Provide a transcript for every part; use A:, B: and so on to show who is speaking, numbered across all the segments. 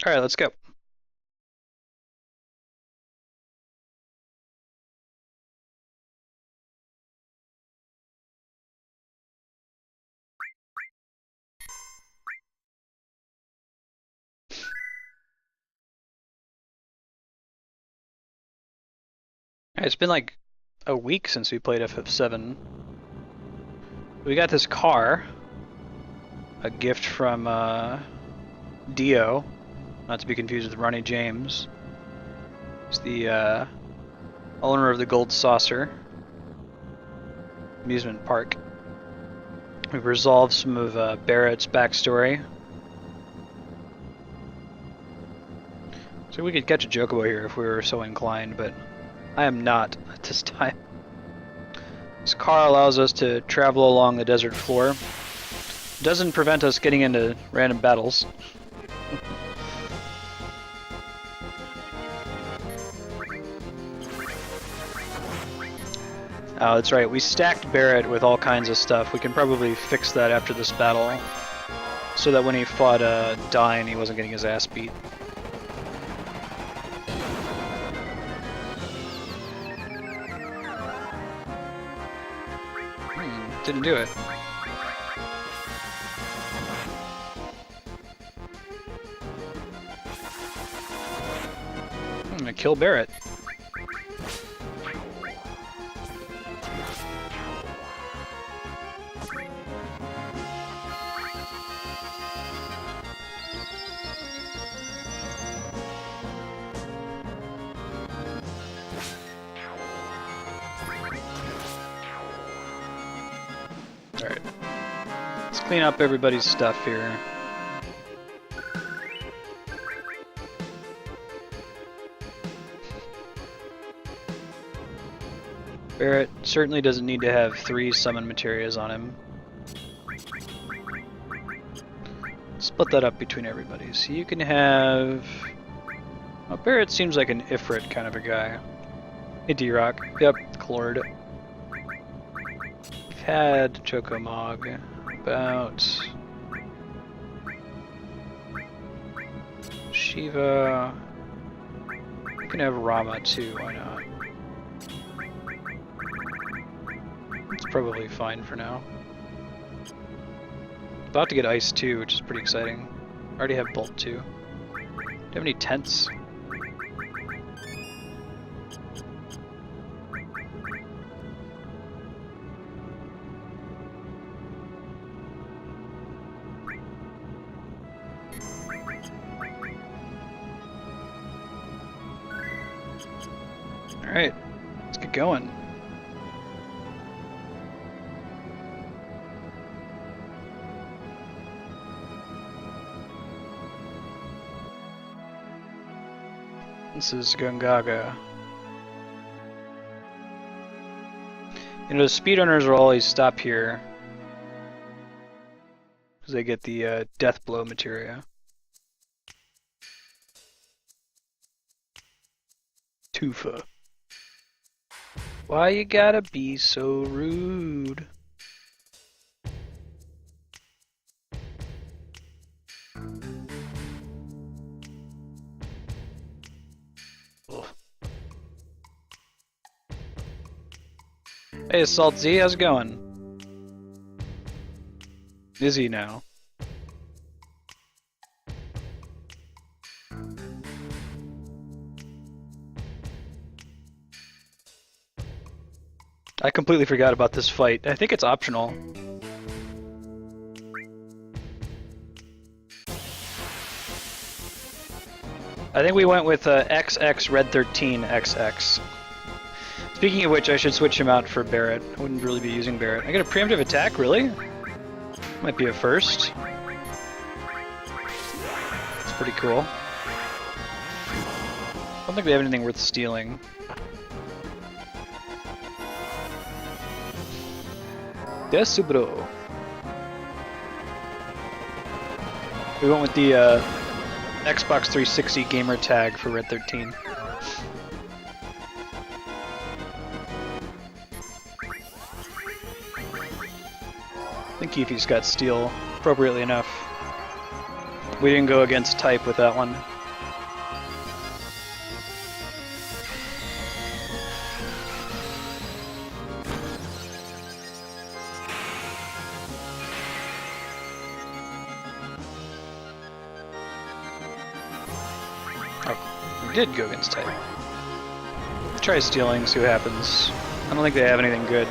A: All right, let's go. It's been like a week since we played FF7. We got this car, a gift from Dio, not to be confused with Ronnie James. He's the owner of the Gold Saucer amusement park. We've resolved some of Barrett's backstory. So we could catch a Chocobo here if we were so inclined, but I am not at this time. This car allows us to travel along the desert floor. It doesn't prevent us getting into random battles. Oh, that's right. We stacked Barrett with all kinds of stuff. We can probably fix that after this battle, so that when he fought Dine, he wasn't getting his ass beat. Didn't do it. I'm gonna kill Barrett. Alright. Let's clean up everybody's stuff here. Barrett certainly doesn't need to have 3 summon materias on him. Split that up between everybody. So you can have... Well, Barrett seems like an Ifrit kind of a guy. Hey D-Rock. Yep, Clord. We've had Chocomog. About... Shiva... You can have Rama too, why not? It's probably fine for now. About to get Ice 2, which is pretty exciting. Already have Bolt 2. Do you have any tents? Alright, let's get going. This is Gongaga. You know, the speedrunners will always stop here because they get the death blow materia. Tufa. Why you gotta be so rude? Hey, Salt Z, how's it going? Busy now. I completely forgot about this fight. I think it's optional. I think we went with XX Red 13 XX. Speaking of which, I should switch him out for Barrett. I wouldn't really be using Barrett. I got a preemptive attack, really? Might be a first. It's pretty cool. I don't think we have anything worth stealing. Desubro. We went with the Xbox 360 gamer tag for Red 13. I think Keefe's got steel appropriately enough. We didn't go against type with that one. did go against type. Try stealing, see what happens. I don't think they have anything good.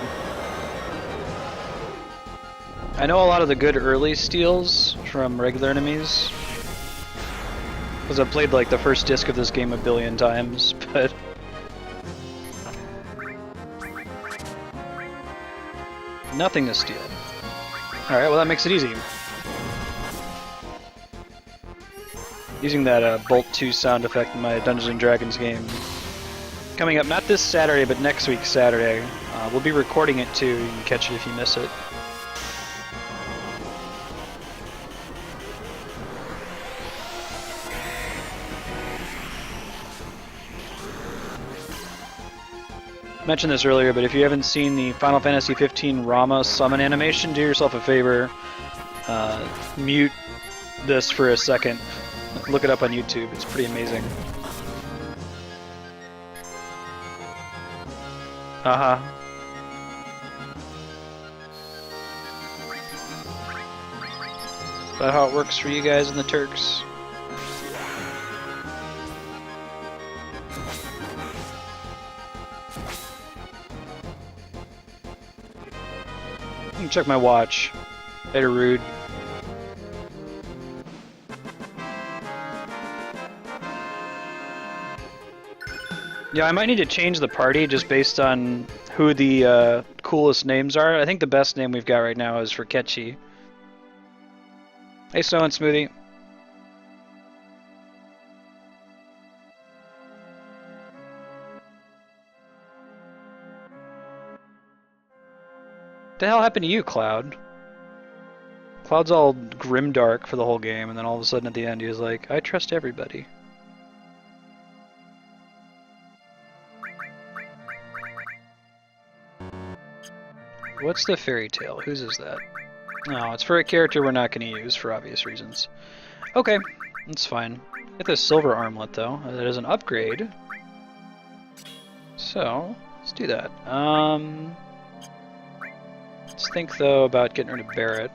A: I know a lot of the good early steals from regular enemies, because I've played like the first disc of this game a billion times, but nothing to steal. Alright, well that makes it easy. Using that Bolt 2 sound effect in my Dungeons & Dragons game. Coming up not this Saturday, but next week Saturday. We'll be recording it too, you can catch it if you miss it. I mentioned this earlier, but if you haven't seen the Final Fantasy XV Rama summon animation, do yourself a favor. Mute this for a second. Look it up on YouTube, it's pretty amazing. Uh-huh. Is that how it works for you guys in the Turks? You can check my watch. Later, rude. Yeah, I might need to change the party just based on who the coolest names are. I think the best name we've got right now is for Ketchy. Hey, Snow and Smoothie. What the hell happened to you, Cloud? Cloud's all grimdark for the whole game, and then all of a sudden at the end he was like, I trust everybody. What's the fairy tale? Whose is that? No, it's for a character we're not going to use for obvious reasons. Okay, that's fine. Get this silver armlet though. That is an upgrade. So, let's do that. Let's think though about getting rid of Barret.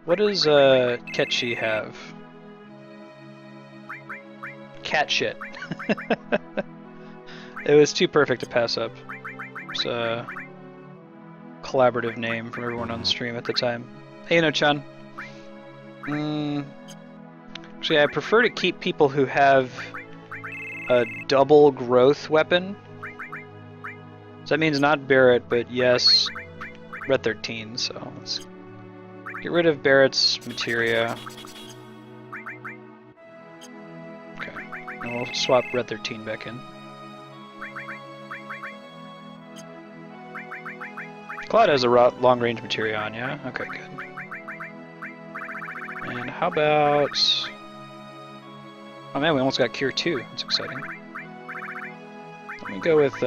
A: What does Ketchy have? Cat shit. It was too perfect to pass up. It's a collaborative name from everyone on stream at the time. Hey, No-chan. Actually, I prefer to keep people who have a double growth weapon. So that means not Barret, but yes, Red 13. So let's get rid of Barret's materia. Okay, and we'll swap Red 13 back in. Cloud has a long-range materia on, yeah? Okay, good. And how about... Oh man, we almost got Cure 2. That's exciting. Let me go with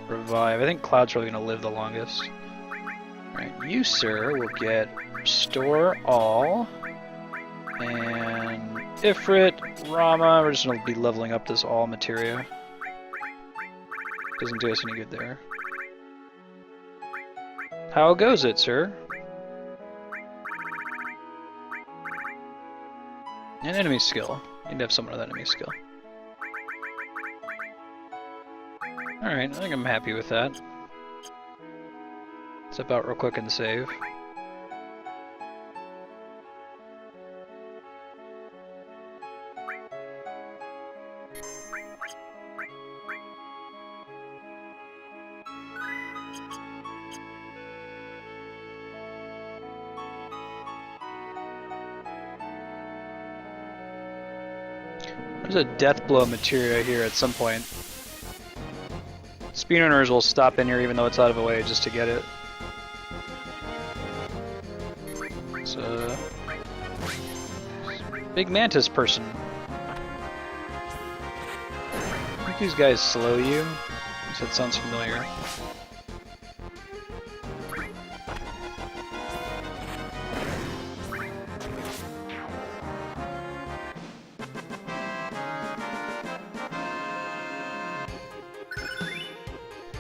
A: Revive. I think Cloud's probably going to live the longest. Alright, you, sir, will get Restore All. And Ifrit, Rama, we're just going to be leveling up this all materia. Doesn't do us any good there. How goes it, sir? An enemy skill. Need to have someone with enemy skill. Alright, I think I'm happy with that. Step out real quick and save. There's a death blow materia here at some point. Speedrunners will stop in here even though it's out of the way just to get it. It's a big mantis person. I think these guys slow you. So that sounds familiar.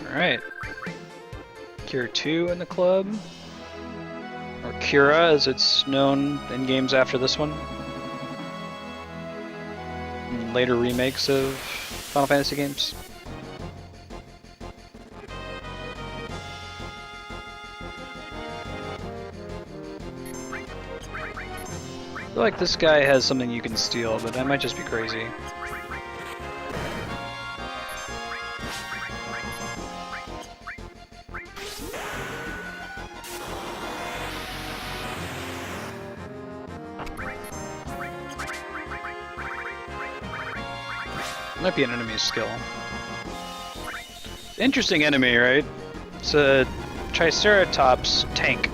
A: Alright. Cure 2 in the club. Or Cura, as it's known in games after this one. in later remakes of Final Fantasy games. I feel like this guy has something you can steal, but that might just be crazy. Might be an enemy's skill. Interesting enemy, right? It's a Triceratops tank.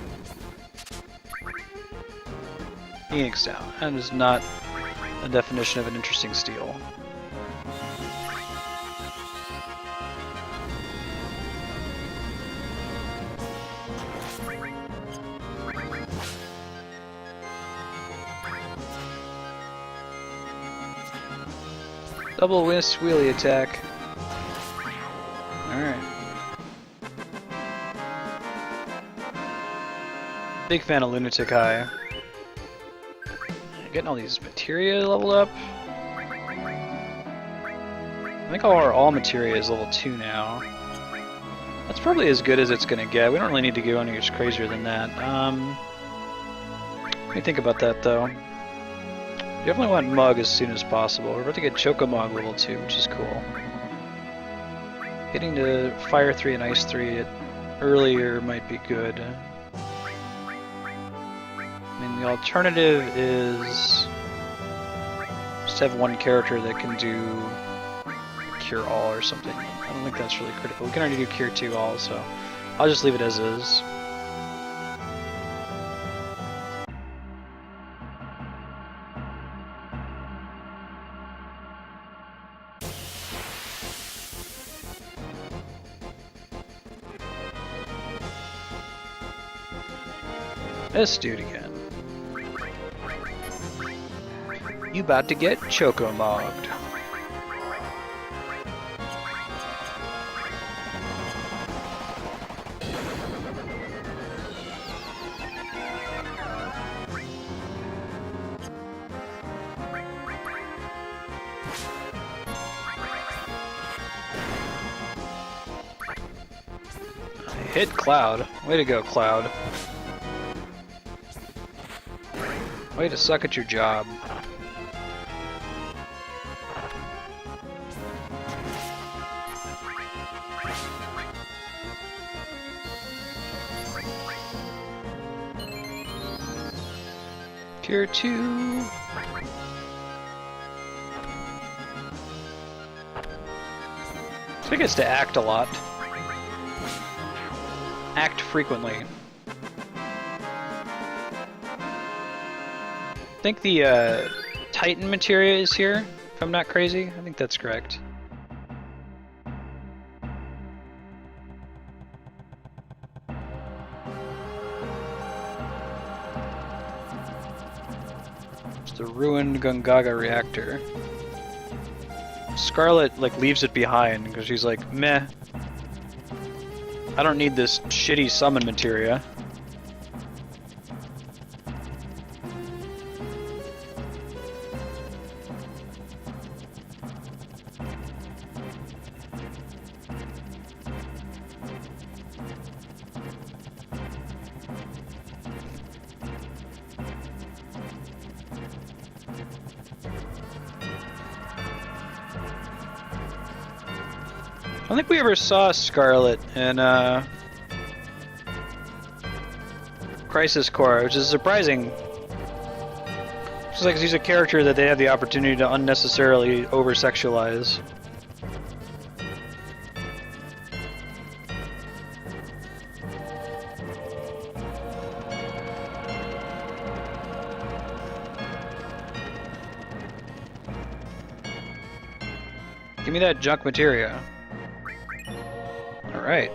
A: Phoenix down. That is not a definition of an interesting steal. Double whisk wheelie attack. Alright. Big fan of Lunatic High. Getting all these materia leveled up. I think all materia is level 2 now. That's probably as good as it's gonna get. We don't really need to go any crazier than that. Let me think about that though. Definitely want Mug as soon as possible. We're about to get Chocomog level 2, which is cool. Getting to Fire 3 and Ice 3 earlier might be good. I mean, the alternative is just have one character that can do Cure All or something. I don't think that's really critical. We can already do Cure 2 All, so I'll just leave it as is. This dude again. You about to get Choco-mogged. Hit Cloud. Way to go, Cloud. Way to suck at your job. Tier 2. So he gets to act a lot. Act frequently. I think the Titan materia is here, if I'm not crazy. I think that's correct. It's the ruined Gongaga reactor. Scarlet like leaves it behind because she's like, meh. I don't need this shitty summon materia. I don't think we ever saw Scarlet in Crisis Core, which is surprising. Just like she's a character that they have the opportunity to unnecessarily over-sexualize. Give me that junk materia. Alright.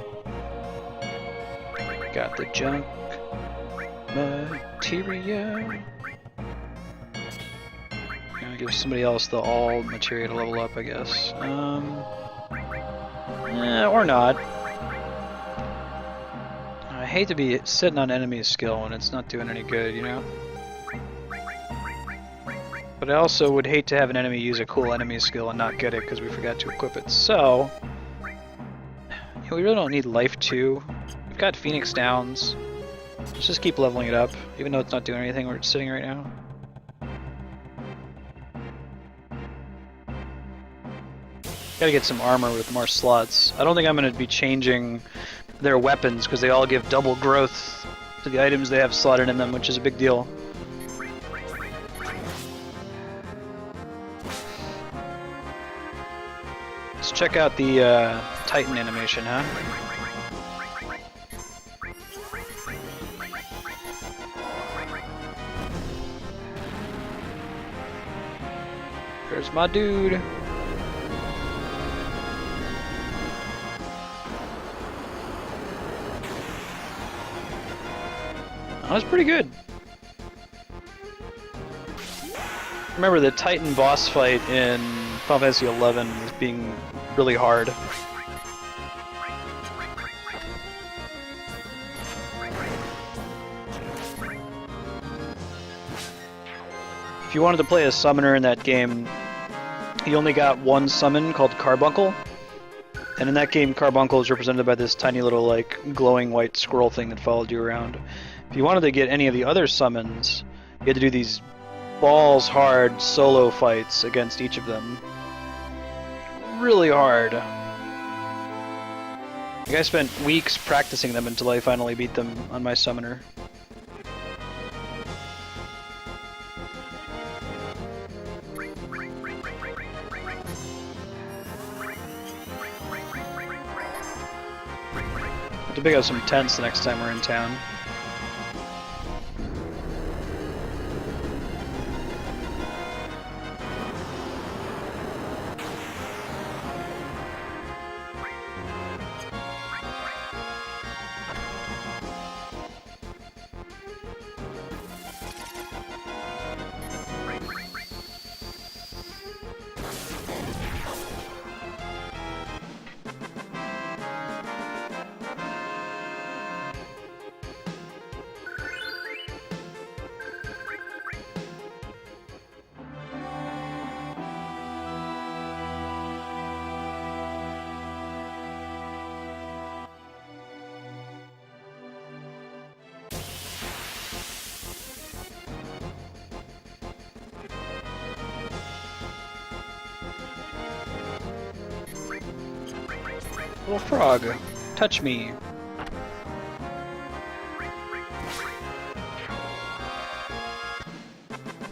A: Got the junk materia. Gonna give somebody else the all materia to level up, I guess. Or not. I hate to be sitting on enemy skill when it's not doing any good, you know? But I also would hate to have an enemy use a cool enemy skill and not get it because we forgot to equip it. So, we really don't need Life 2. We've got Phoenix Downs. Let's just keep leveling it up, even though it's not doing anything where it's sitting right now. Gotta get some armor with more slots. I don't think I'm gonna be changing their weapons because they all give double growth to the items they have slotted in them, which is a big deal. Let's check out the Titan animation, huh? There's my dude. That was pretty good. Remember, the Titan boss fight in Final Fantasy XI was being really hard. If you wanted to play a summoner in that game, you only got one summon called Carbuncle. And in that game, Carbuncle is represented by this tiny little, like, glowing white squirrel thing that followed you around. If you wanted to get any of the other summons, you had to do these balls hard solo fights against each of them. Really hard. Like, I spent weeks practicing them until I finally beat them on my summoner. Have to pick up some tents the next time we're in town. Little frog, touch me.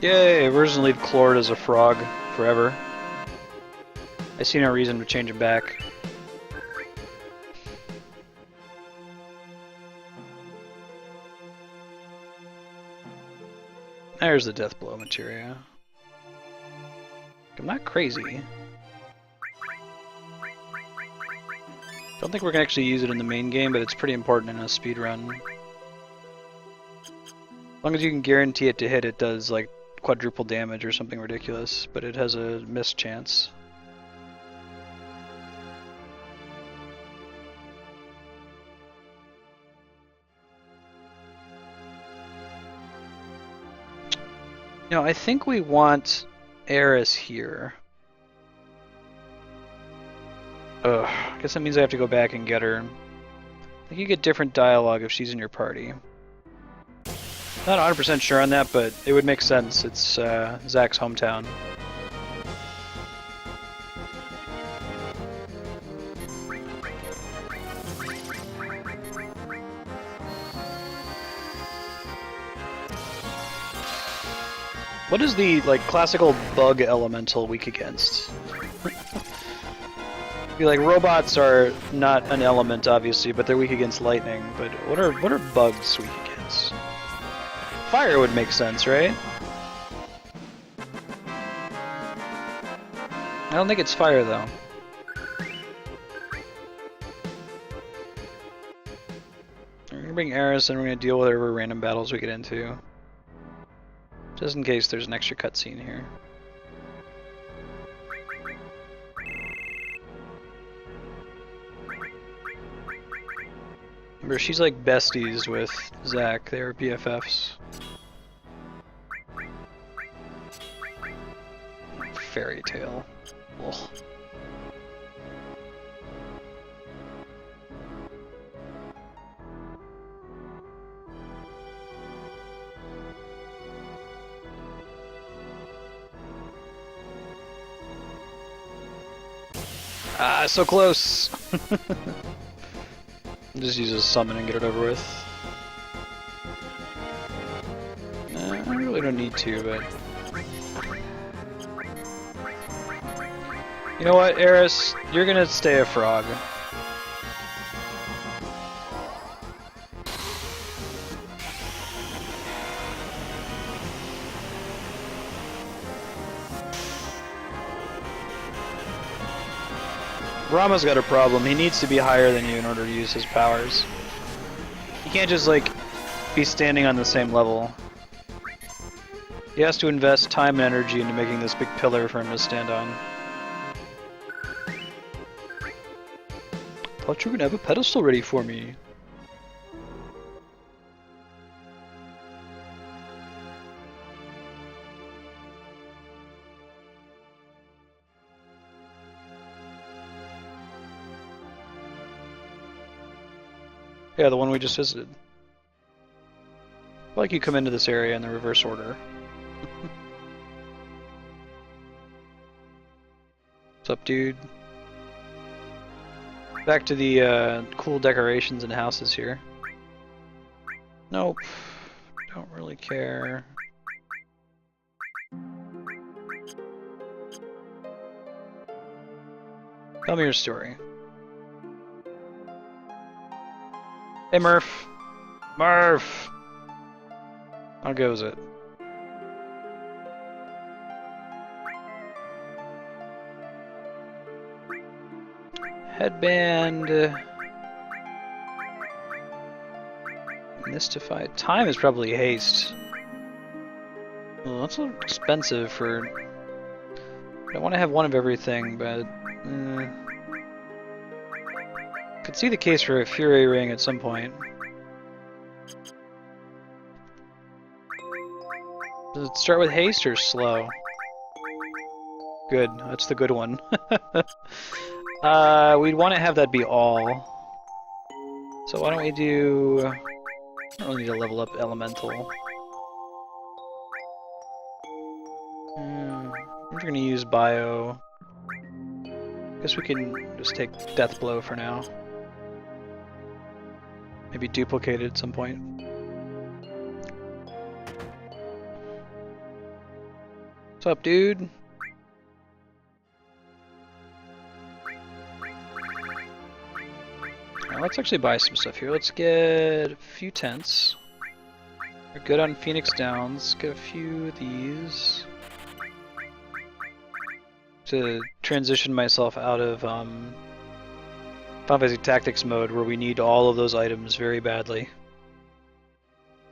A: Yay, we're just gonna leave Clord as a frog forever. I see no reason to change him back. There's the death blow materia. I'm not crazy. Don't think we're gonna actually use it in the main game, but it's pretty important in a speedrun. As long as you can guarantee it to hit, it does like quadruple damage or something ridiculous, but it has a miss chance. No, I think we want Eris here. Ugh, I guess that means I have to go back and get her. I think you get different dialogue if she's in your party. Not 100% sure on that, but it would make sense. It's Zack's hometown. What is the like classical bug elemental weak against? Like robots are not an element, obviously, but they're weak against lightning. But what are bugs weak against? Fire would make sense, right? I don't think it's fire though. We're gonna bring Eris and we're gonna deal with whatever random battles we get into, just in case there's an extra cutscene here. Remember, she's like besties with Zack. They're BFFs. fairy tale. Ugh. Ah, so close! Just use a summon and get it over with. I really don't need to, but... You know what, Eris? You're gonna stay a frog. Rama's got a problem. He needs to be higher than you in order to use his powers. He can't just, like, be standing on the same level. He has to invest time and energy into making this big pillar for him to stand on. Thought you were gonna have a pedestal ready for me. Yeah, the one we just visited. Like you come into this area in the reverse order. What's up, dude? Back to the cool decorations and houses here. Nope. Don't really care. Tell me your story. Hey, Murph. Murph! How goes it? Headband. Mystified. Time is probably haste. Well, that's a little expensive for... I don't want to have one of everything, but... Could see the case for a Fury Ring at some point. Does it start with haste or slow? Good, that's the good one. We'd want to have that be all. So why don't we do... I don't really need to level up Elemental. We're gonna use Bio. Guess we can just take Death Blow for now. Maybe duplicate it at some point. What's up, dude? Alright, let's actually buy some stuff here. Let's get a few tents. We're good on Phoenix Downs. Get a few of these. To transition myself out of Final Fantasy Tactics mode, where we need all of those items very badly.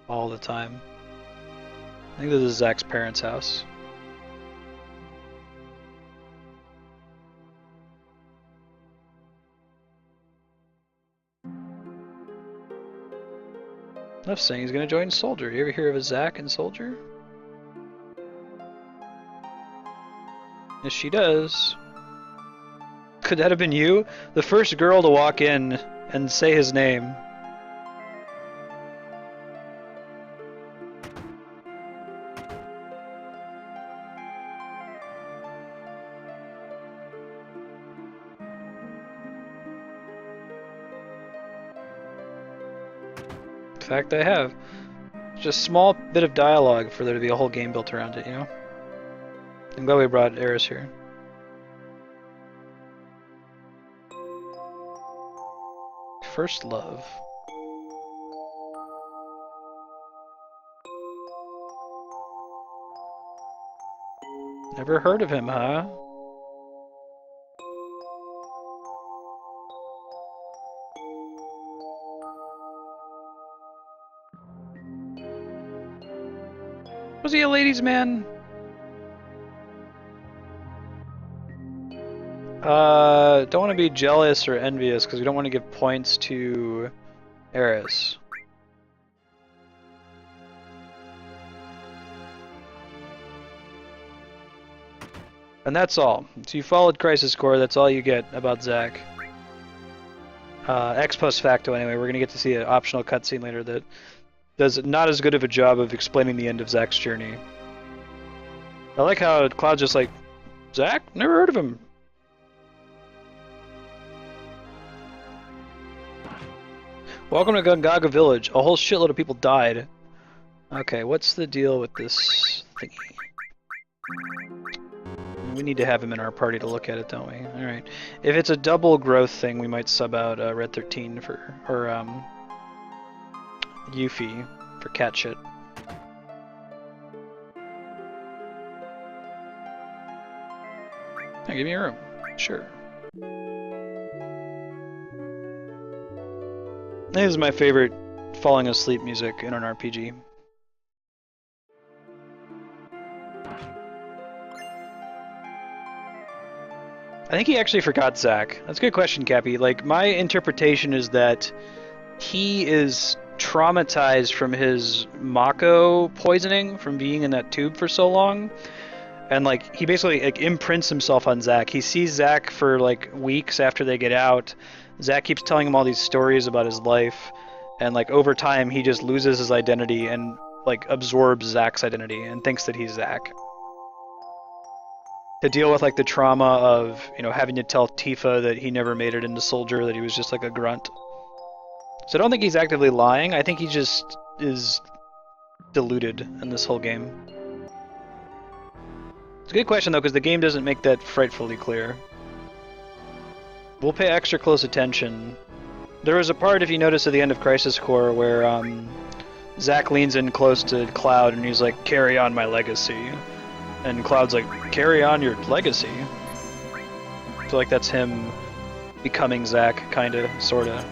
A: All the time. I think this is Zack's parents' house. Left saying he's gonna join Soldier. You ever hear of a Zack and Soldier? Yes, she does. Could that have been you? The first girl to walk in and say his name. In fact, I have. Just a small bit of dialogue for there to be a whole game built around it, you know? I'm glad we brought Eris here. First Love. Never heard of him, huh? Was he a ladies' man? Don't want to be jealous or envious because we don't want to give points to Eris. And that's all. So you followed Crisis Core, that's all you get about Zack. Ex post facto anyway, we're going to get to see an optional cutscene later that does not as good of a job of explaining the end of Zack's journey. I like how Cloud's just like, Zack? Never heard of him. Welcome to Gongaga Village. A whole shitload of people died. Okay, what's the deal with this thingy? We need to have him in our party to look at it, don't we? Alright. If it's a double growth thing, we might sub out Red 13 for, or Yuffie for cat shit. Now give me a room. Sure. This is my favorite falling asleep music in an RPG. I think he actually forgot Zack. That's a good question, Cappy. Like, my interpretation is that he is traumatized from his Mako poisoning from being in that tube for so long. And, like, he basically, like, imprints himself on Zack. He sees Zack for, like, weeks after they get out. Zack keeps telling him all these stories about his life. And, like, over time, he just loses his identity and, like, absorbs Zack's identity and thinks that he's Zack. To deal with, like, the trauma of, you know, having to tell Tifa that he never made it into Soldier, that he was just, like, a grunt. So I don't think he's actively lying. I think he just is deluded in this whole game. It's a good question, though, because the game doesn't make that frightfully clear. We'll pay extra close attention. There was a part, if you notice, at the end of Crisis Core where Zack leans in close to Cloud and he's like, "Carry on my legacy." And Cloud's like, "Carry on your legacy." I feel like that's him becoming Zack, kinda, sorta.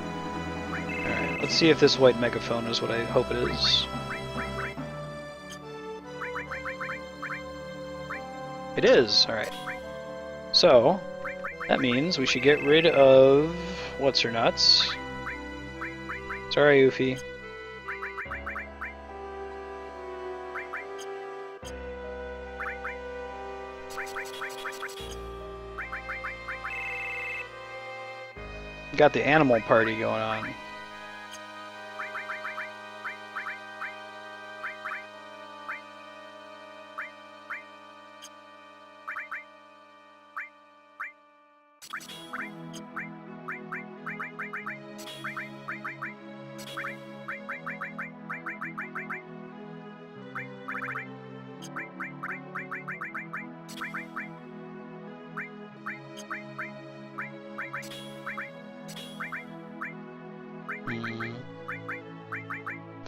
A: Alright, let's see if this white megaphone is what I hope it is. It is! Alright. So, that means we should get rid of what's-her-nuts. Sorry, Yuffie. Got the animal party going on.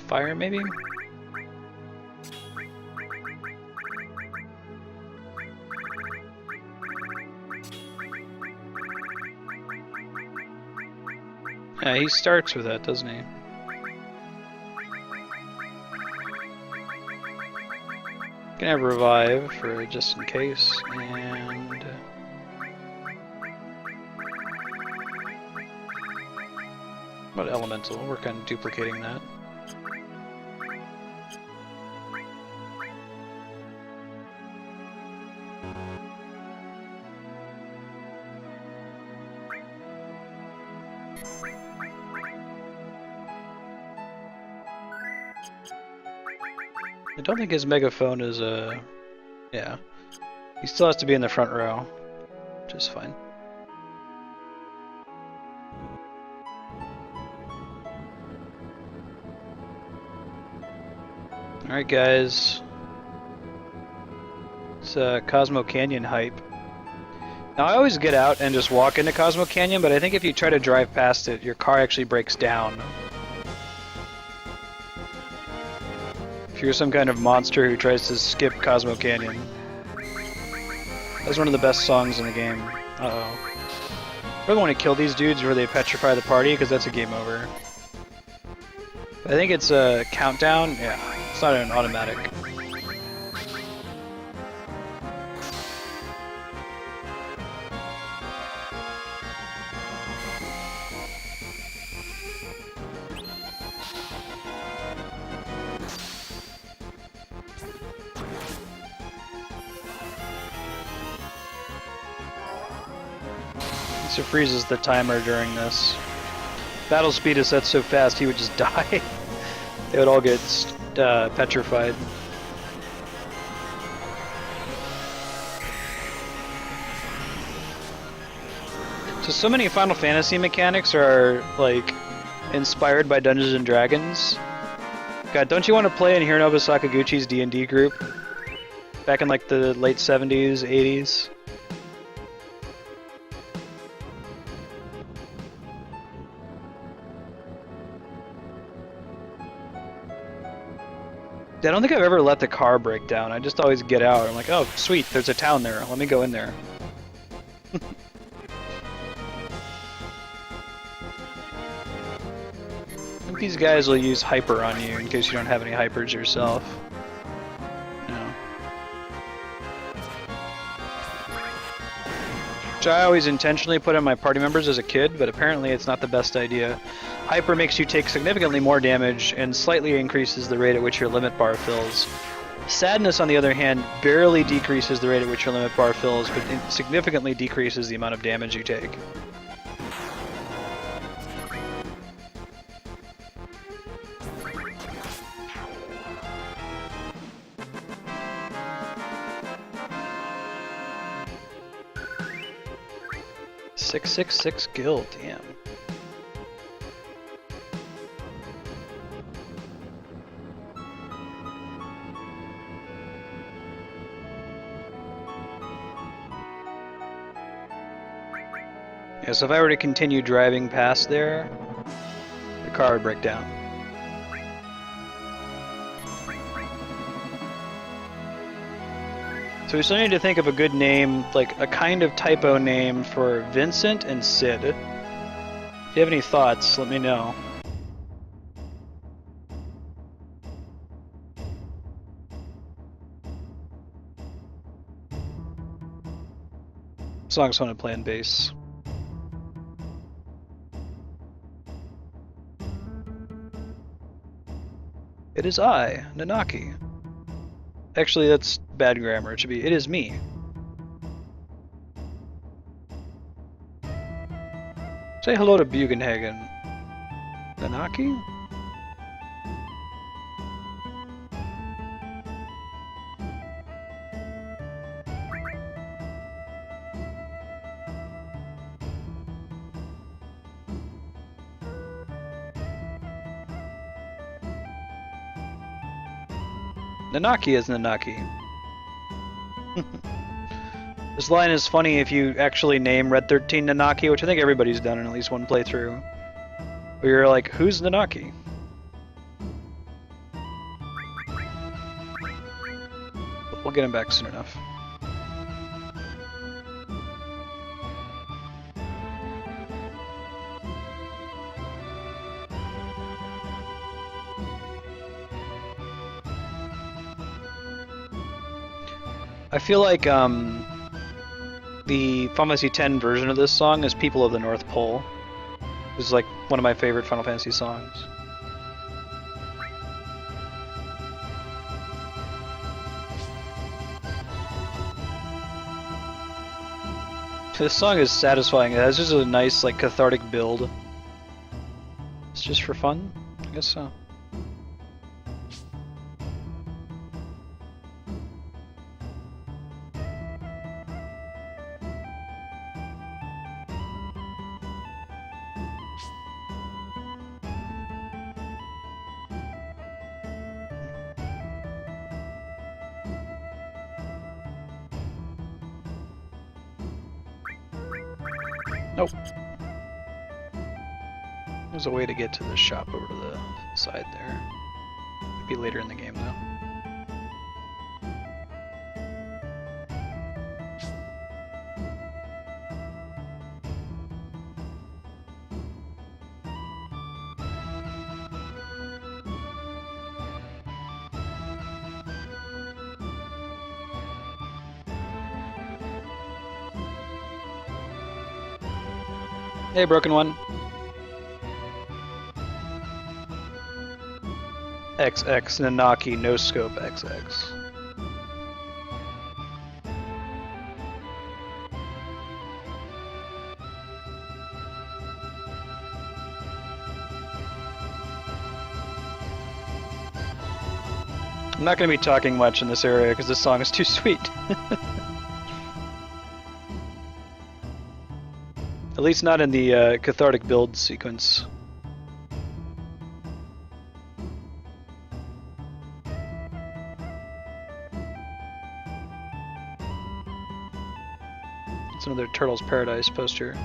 A: Fire, maybe? Yeah, he starts with that, doesn't he? Can have revive for just in case, and what elemental? We're kind of duplicating that. I don't think his megaphone is yeah. He still has to be in the front row, which is fine. Alright guys. It's Cosmo Canyon hype. Now I always get out and just walk into Cosmo Canyon, but I think if you try to drive past it, your car actually breaks down. If you're some kind of monster who tries to skip Cosmo Canyon. That's one of the best songs in the game. Uh-oh. I really want to kill these dudes before they petrify the party, because that's a game over. I think it's a countdown. Yeah, it's not an automatic. So freezes the timer during this. Battle speed is set so fast he would just die. They would all get petrified. So many Final Fantasy mechanics are like inspired by Dungeons and Dragons. God, don't you want to play in Hironobu Sakaguchi's D&D group? Back in like the late 70s, 80s? I don't think I've ever let the car break down. I just always get out. I'm like, oh, sweet, there's a town there. Let me go in there. I think these guys will use hyper on you in case you don't have any hypers yourself. No. Which I always intentionally put on my party members as a kid, but apparently it's not the best idea. Hyper makes you take significantly more damage and slightly increases the rate at which your limit bar fills. Sadness, on the other hand, barely decreases the rate at which your limit bar fills, but it significantly decreases the amount of damage you take. .666 gil, damn. Yeah, so if I were to continue driving past there, the car would break down. So we still need to think of a good name, like a kind of typo name for Vincent and Sid. If you have any thoughts, let me know. As long as I want to play on bass. It is I, Nanaki. Actually, that's bad grammar. It should be, it is me. Say hello to Bugenhagen. Nanaki? Nanaki is Nanaki. This line is funny if you actually name Red 13 Nanaki, which I think everybody's done in at least one playthrough. Where you're like, who's Nanaki? But we'll get him back soon enough. I feel like the Final Fantasy X version of this song is People of the North Pole. This is like one of my favorite Final Fantasy songs. This song is satisfying. It has just a nice like cathartic build. It's just for fun? I guess so. Nope. There's a way to get to the shop over to the side there. Might be later in the game though. Hey, broken one. XX Nanaki no scope XX. I'm not going to be talking much in this area because this song is too sweet. At least not in the cathartic build sequence. It's another Turtles Paradise poster.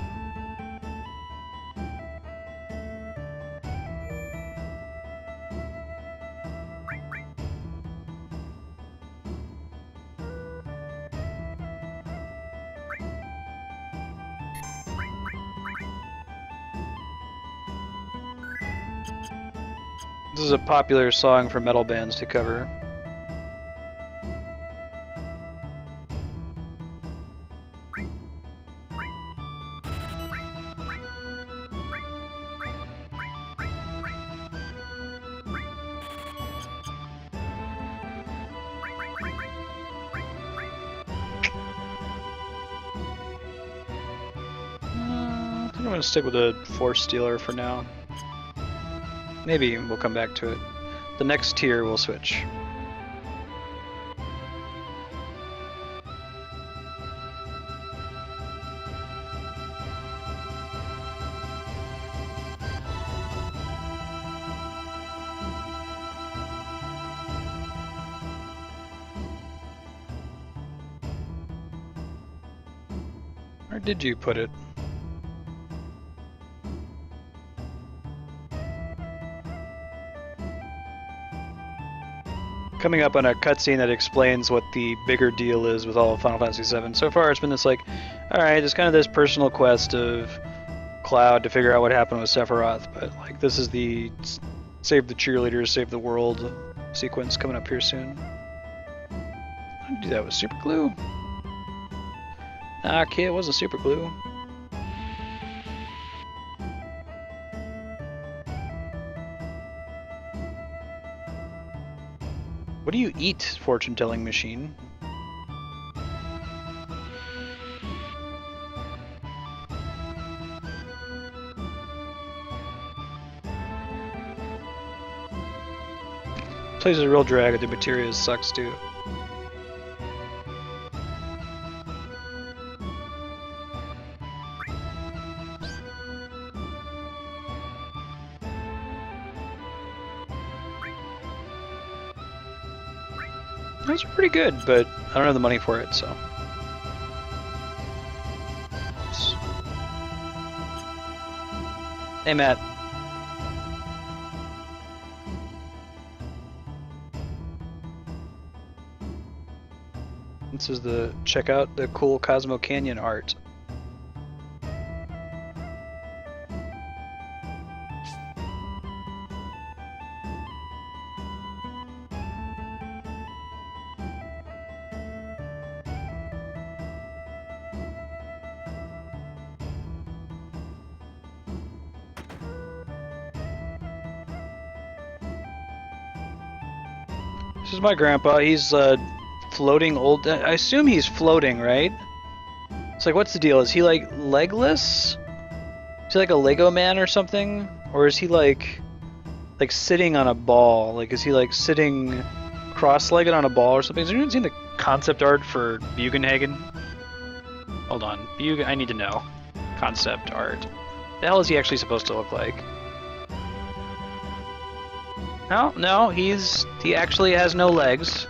A: This is a popular song for metal bands to cover. I think I'm going to stick with a Force Stealer for now. Maybe we'll come back to it. The next tier we'll switch. Where did you put it? Coming up on a cutscene that explains what the bigger deal is with all of Final Fantasy VII. So far, it's been this like, alright, it's kind of this personal quest of Cloud to figure out what happened with Sephiroth, but like this is the save the cheerleaders, save the world sequence coming up here soon. How do you do that with super glue? Nah, kid, it wasn't super glue. What do you eat, fortune-telling machine? Plays a real drag, the materia sucks too. Those are pretty good, but I don't have the money for it, so. Hey, Matt. This is the, check out the cool Cosmo Canyon art. This is my grandpa. He's floating old. I assume he's floating, right? It's like, what's the deal? Is he like legless? Is he like a Lego man or something? Or is he like sitting on a ball? Like, is he like sitting cross-legged on a ball or something? Has anyone seen the concept art for Bugenhagen? Hold on, I need to know. Concept art. The hell is he actually supposed to look like? No, he actually has no legs.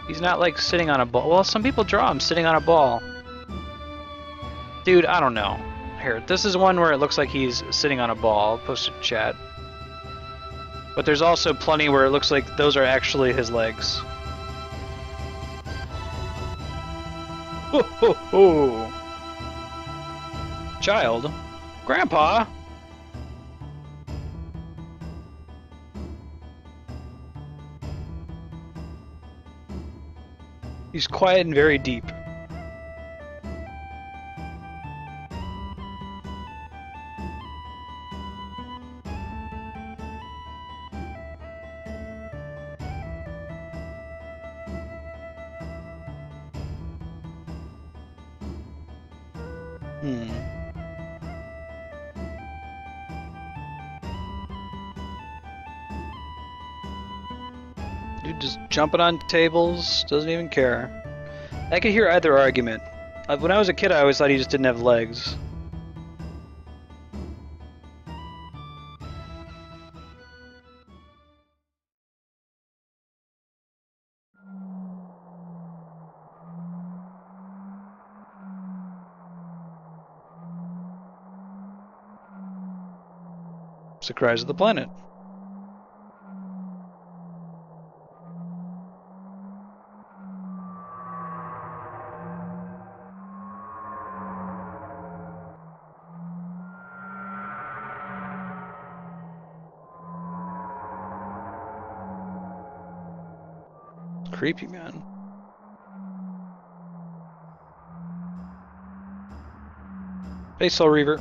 A: He's not like sitting on a ball. Well, some people draw him sitting on a ball. Dude, I don't know. Here, this is one where it looks like he's sitting on a ball. I'll post it in chat. But there's also plenty where it looks like those are actually his legs. Ho ho ho! Child? Grandpa? He's quiet and very deep. Dude just jumping on tables, doesn't even care. I could hear either argument. When I was a kid, I always thought he just didn't have legs. It's the cries of the planet. Creepy, man. Hey, Soul Reaver.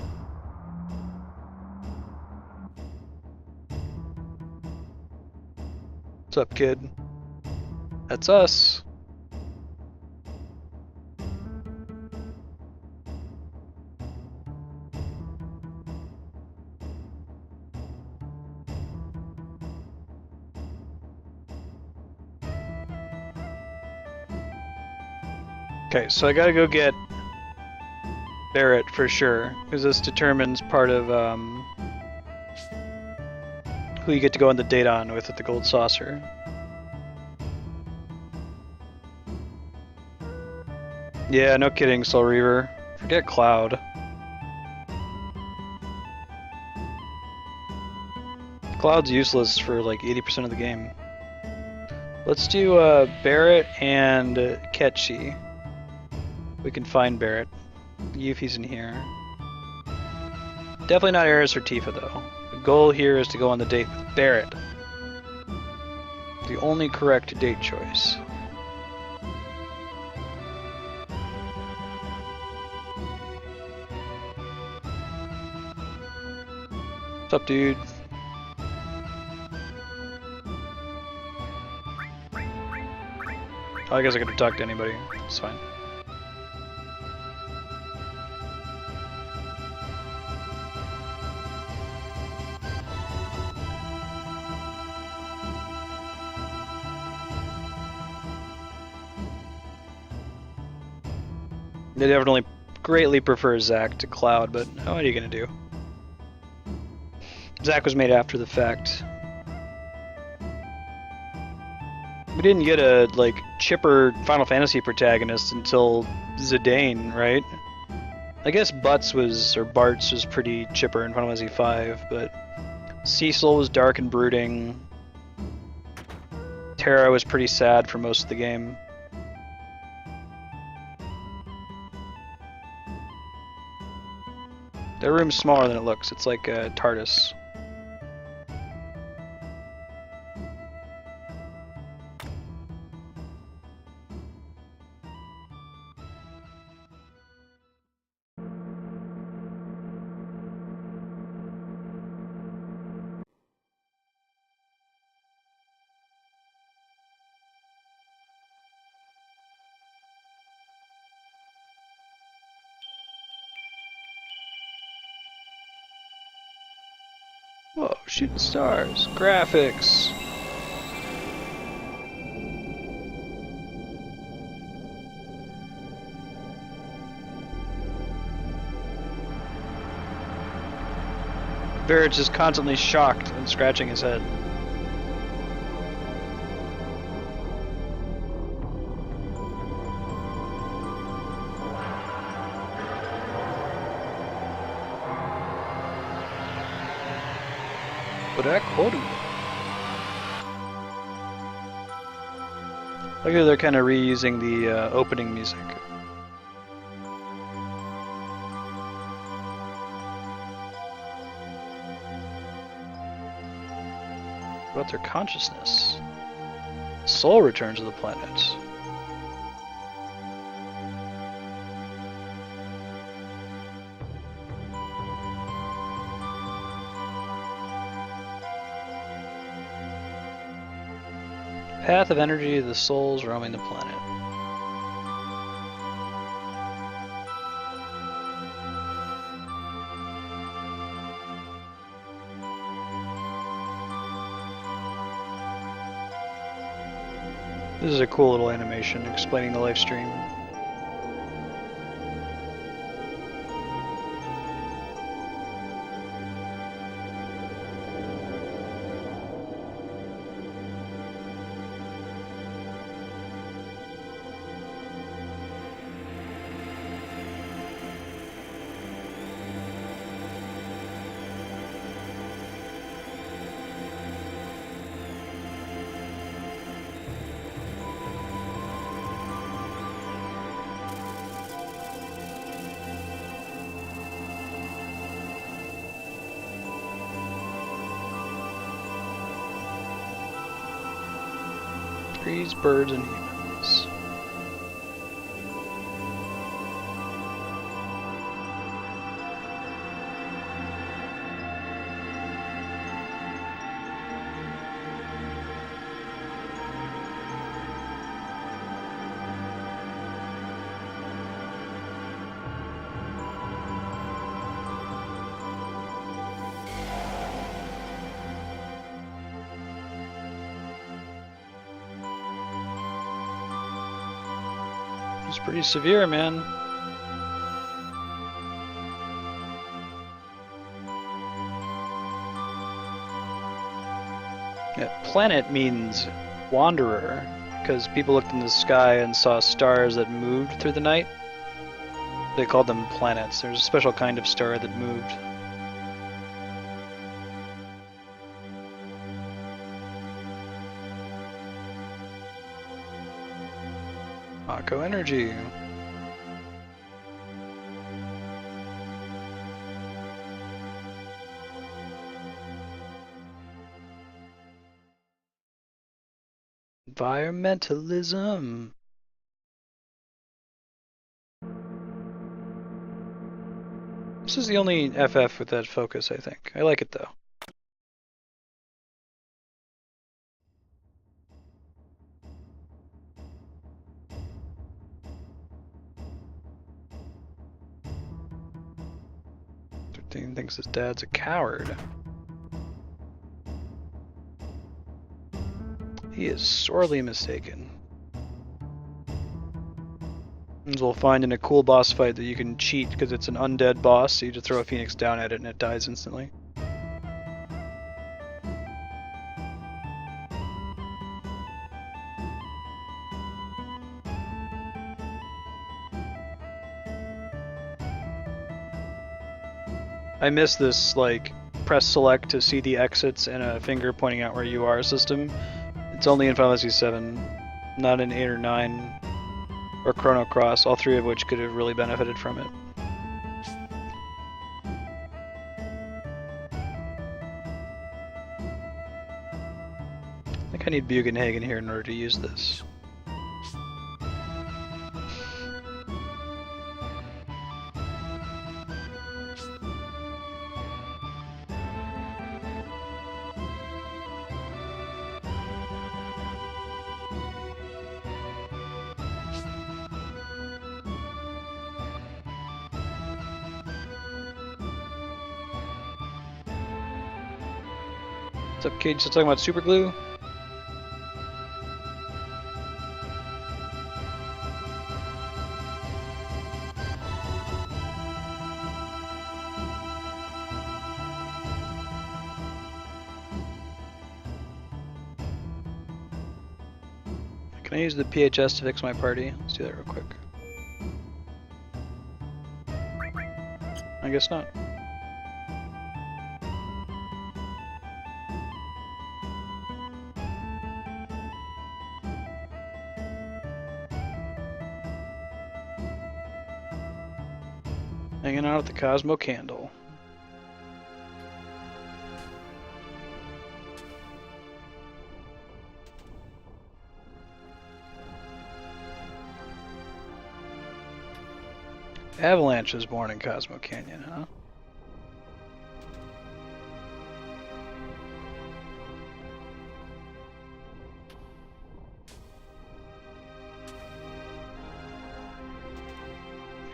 A: What's up, kid? That's us. Okay, so I gotta go get Barrett for sure, because this determines part of who you get to go on the date on with at the Gold Saucer. Yeah, no kidding, Soul Reaver. Forget Cloud. Cloud's useless for like 80% of the game. Let's do Barrett and Ketchy. We can find Barrett. Yuffie's in here. Definitely not Eris or Tifa though. The goal here is to go on the date with Barrett. The only correct date choice. What's up, dude? Oh, I guess I could have talked to anybody. It's fine. They definitely greatly prefer Zack to Cloud, but what are you gonna do? Zack was made after the fact. We didn't get a like chipper Final Fantasy protagonist until Zidane, right? I guess Bartz was pretty chipper in Final Fantasy V, but Cecil was dark and brooding. Terra was pretty sad for most of the game. Their room's smaller than it looks. It's like a TARDIS. Whoa, shooting stars. Graphics. Barrett's just constantly shocked and scratching his head. Look at they're kind of reusing the opening music. What about their consciousness? Soul returns to the planet. Path of energy of the souls roaming the planet. This is a cool little animation explaining the live stream. Trees, birds, and humans. It's pretty severe, man. Yeah, planet means wanderer, because people looked in the sky and saw stars that moved through the night. They called them planets. There's a special kind of star that moved. Mako energy. Environmentalism. This is the only FF with that focus, I think. I like it though. Thinks his dad's a coward. He is sorely mistaken. As we'll find in a cool boss fight that you can cheat because it's an undead boss, so you just throw a phoenix down at it and it dies instantly. I miss this, like, press select to see the exits and a finger pointing out where you are system. It's only in Final Fantasy VII, not in 8 or 9, or Chrono Cross, all three of which could have really benefited from it. I think I need Bugenhagen here in order to use this. What's up, Cage? Still talking about super glue? Can I use the PHS to fix my party? Let's do that real quick. I guess not. Hanging out at the Cosmo candle. Avalanche was born in Cosmo Canyon, huh?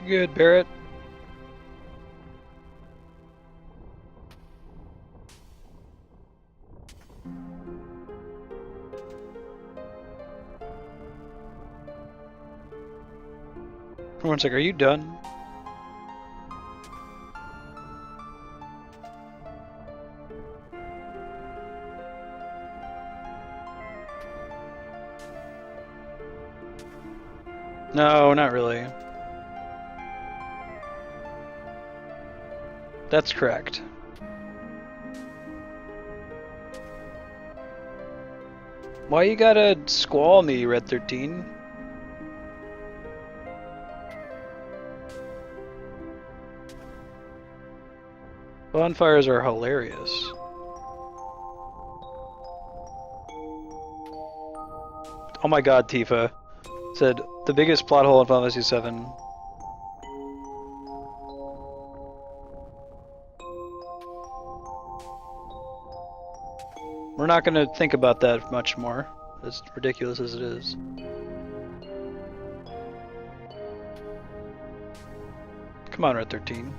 A: Good, Barrett. Everyone's like, are you done? No, not really. That's correct. Why you gotta squall me, Red 13? Bonfires are hilarious. Oh my god, Tifa said, the biggest plot hole in Final Fantasy 7. We're not going to think about that much more, as ridiculous as it is. Come on, Red 13.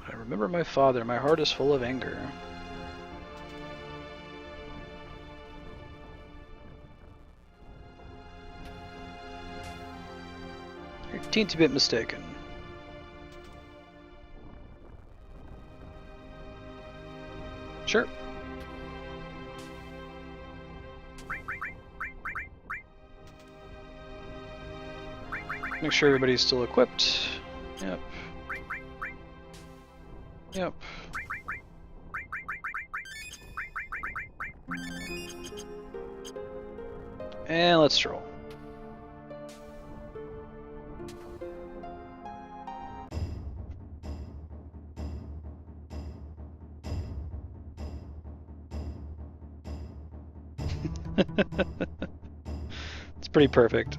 A: I remember my father. My heart is full of anger. You're a teensy bit mistaken. Sure. Make sure everybody's still equipped. Yep. Yep. And let's stroll. It's pretty perfect.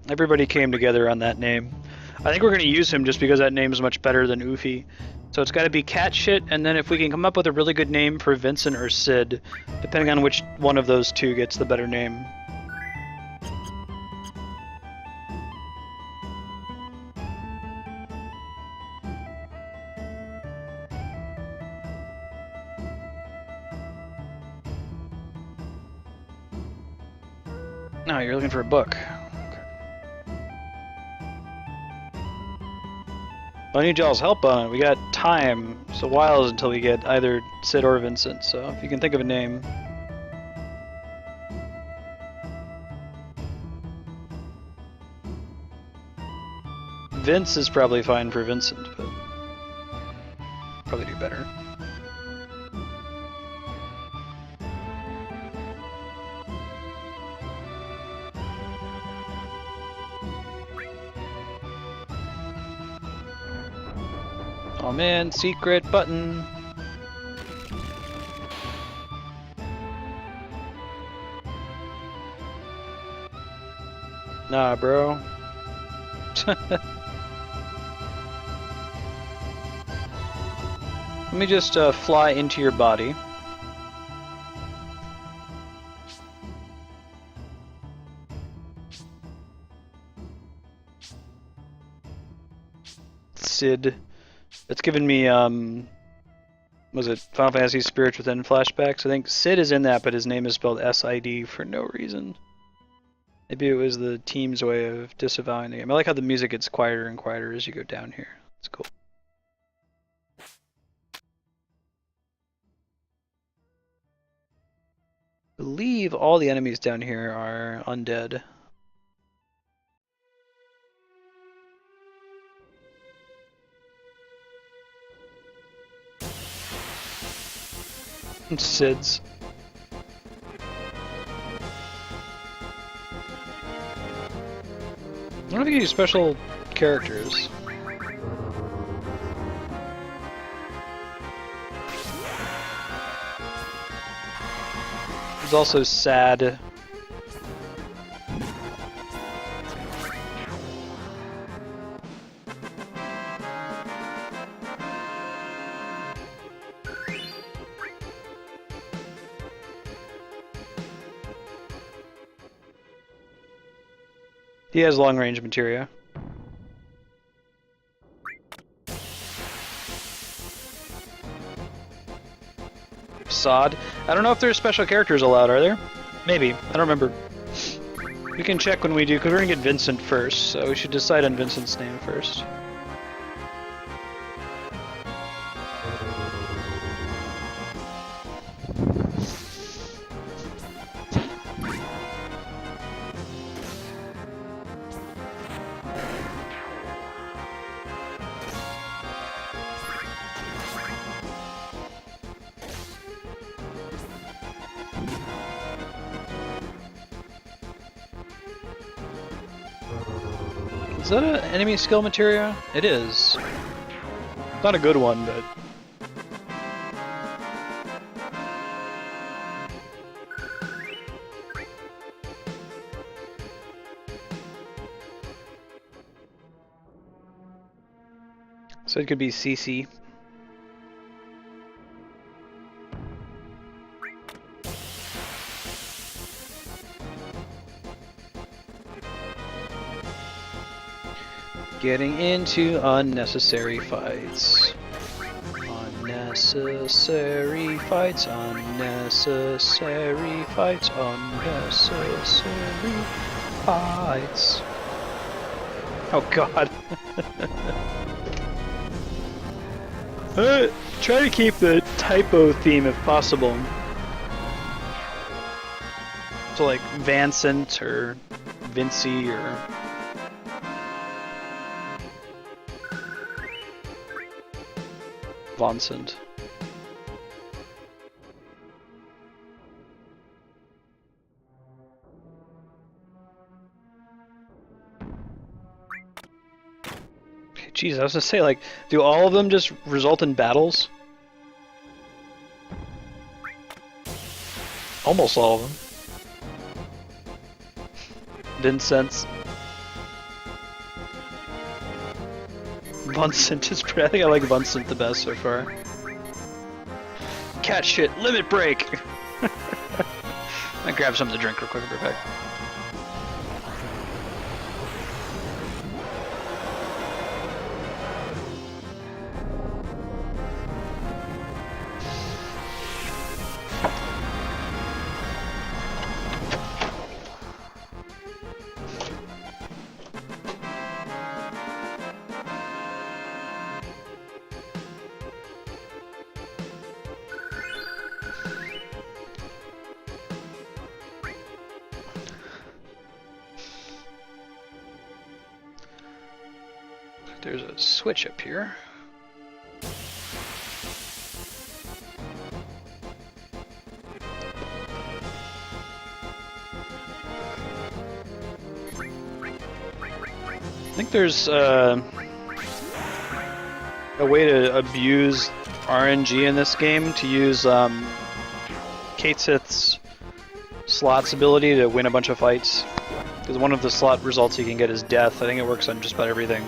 A: Everybody came together on that name. I think we're going to use him just because that name is much better than Oofy. So it's got to be cat shit, and then if we can come up with a really good name for Vincent or Sid, depending on which one of those two gets the better name. No, you're looking for a book. I need y'all's help on it. We got time. It's a while until we get either Sid or Vincent, so if you can think of a name. Vince is probably fine for Vincent, but probably do better. Oh man, secret button. Nah, bro. Let me just fly into your body. Sid. It's given me, was it Final Fantasy Spirits Within flashbacks? I think Sid is in that, but his name is spelled S-I-D for no reason. Maybe it was the team's way of disavowing the game. I like how the music gets quieter and quieter as you go down here. It's cool. I believe all the enemies down here are undead. Sids. I don't think you use special characters. There's also Sad. He has long-range materia. odd. I don't know if there's special characters allowed, are there? Maybe. I don't remember. We can check when we do, because we're going to get Vincent first, so we should decide on Vincent's name first. Is that an enemy skill materia? It is. Not a good one, but... So it could be CC. Getting into unnecessary fights. Unnecessary fights, unnecessary fights, unnecessary fights. Oh god. Try to keep the typo theme if possible. So like Vincent or Vincy or... Vincent. Jeez, I was gonna say, like, do all of them just result in battles? Almost all of them. Vincent. Vincent is pretty. I think I like Vincent the best so far. Cat shit, limit break! I grab something to drink real quick and be back. There's a switch up here. I think there's a way to abuse RNG in this game to use Kate Sith's slots ability to win a bunch of fights. Because one of the slot results you can get is death. I think it works on just about everything.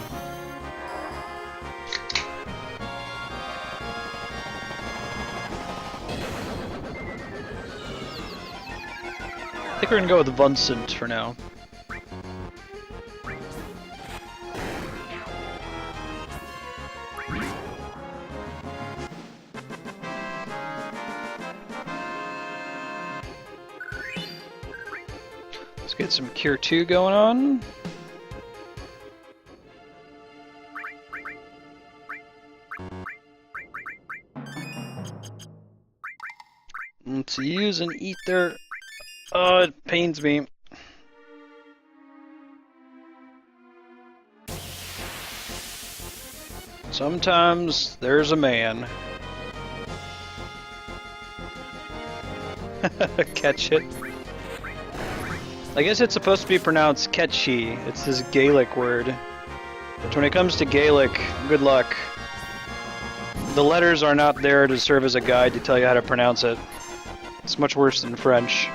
A: I think we're gonna go with Vincent for now. Let's get some Cure 2 going on. Let's use an ether. Oh, it pains me. Sometimes there's a man. Catch it. I guess it's supposed to be pronounced Ketchi. It's this Gaelic word. But when it comes to Gaelic, good luck. The letters are not there to serve as a guide to tell you how to pronounce it. It's much worse than French.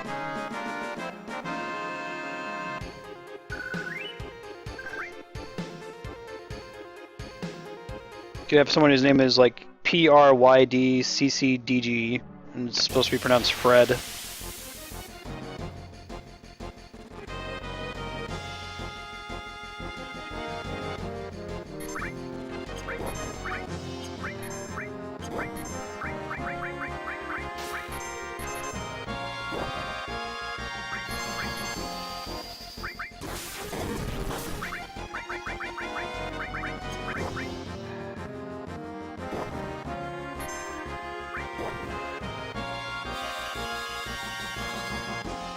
A: You could have someone whose name is like PRYDCCDG, and it's supposed to be pronounced Fred.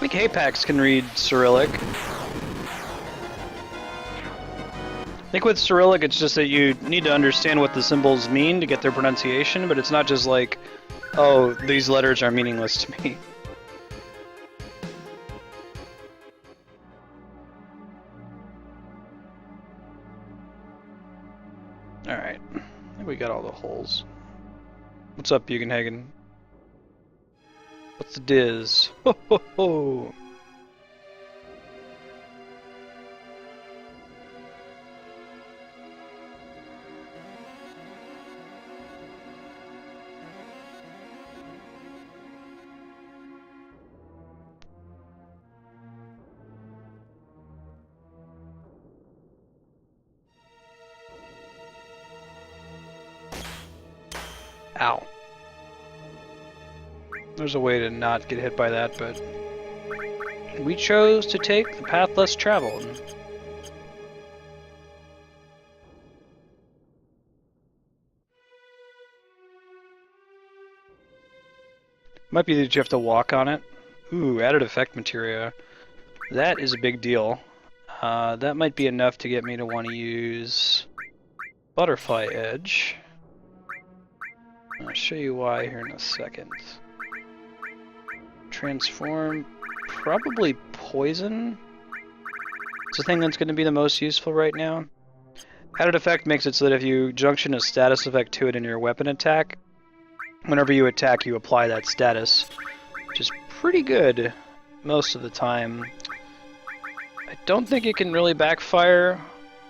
A: think Hapax can read Cyrillic. I think with Cyrillic it's just that you need to understand what the symbols mean to get their pronunciation, but it's not just like, oh, these letters are meaningless to me. Alright, I think we got all the holes. What's up, Bugenhagen? What's the diz? Ho ho ho! Ow. There's a way to not get hit by that, but we chose to take the path less traveled. Might be that you have to walk on it. Ooh, added effect materia. That is a big deal. That might be enough to get me to want to use Butterfly Edge. I'll show you why here in a second. Transform, probably Poison. It's the thing that's going to be the most useful right now. Added effect makes it so that if you junction a status effect to it in your weapon attack, whenever you attack you apply that status, which is pretty good most of the time. I don't think it can really backfire.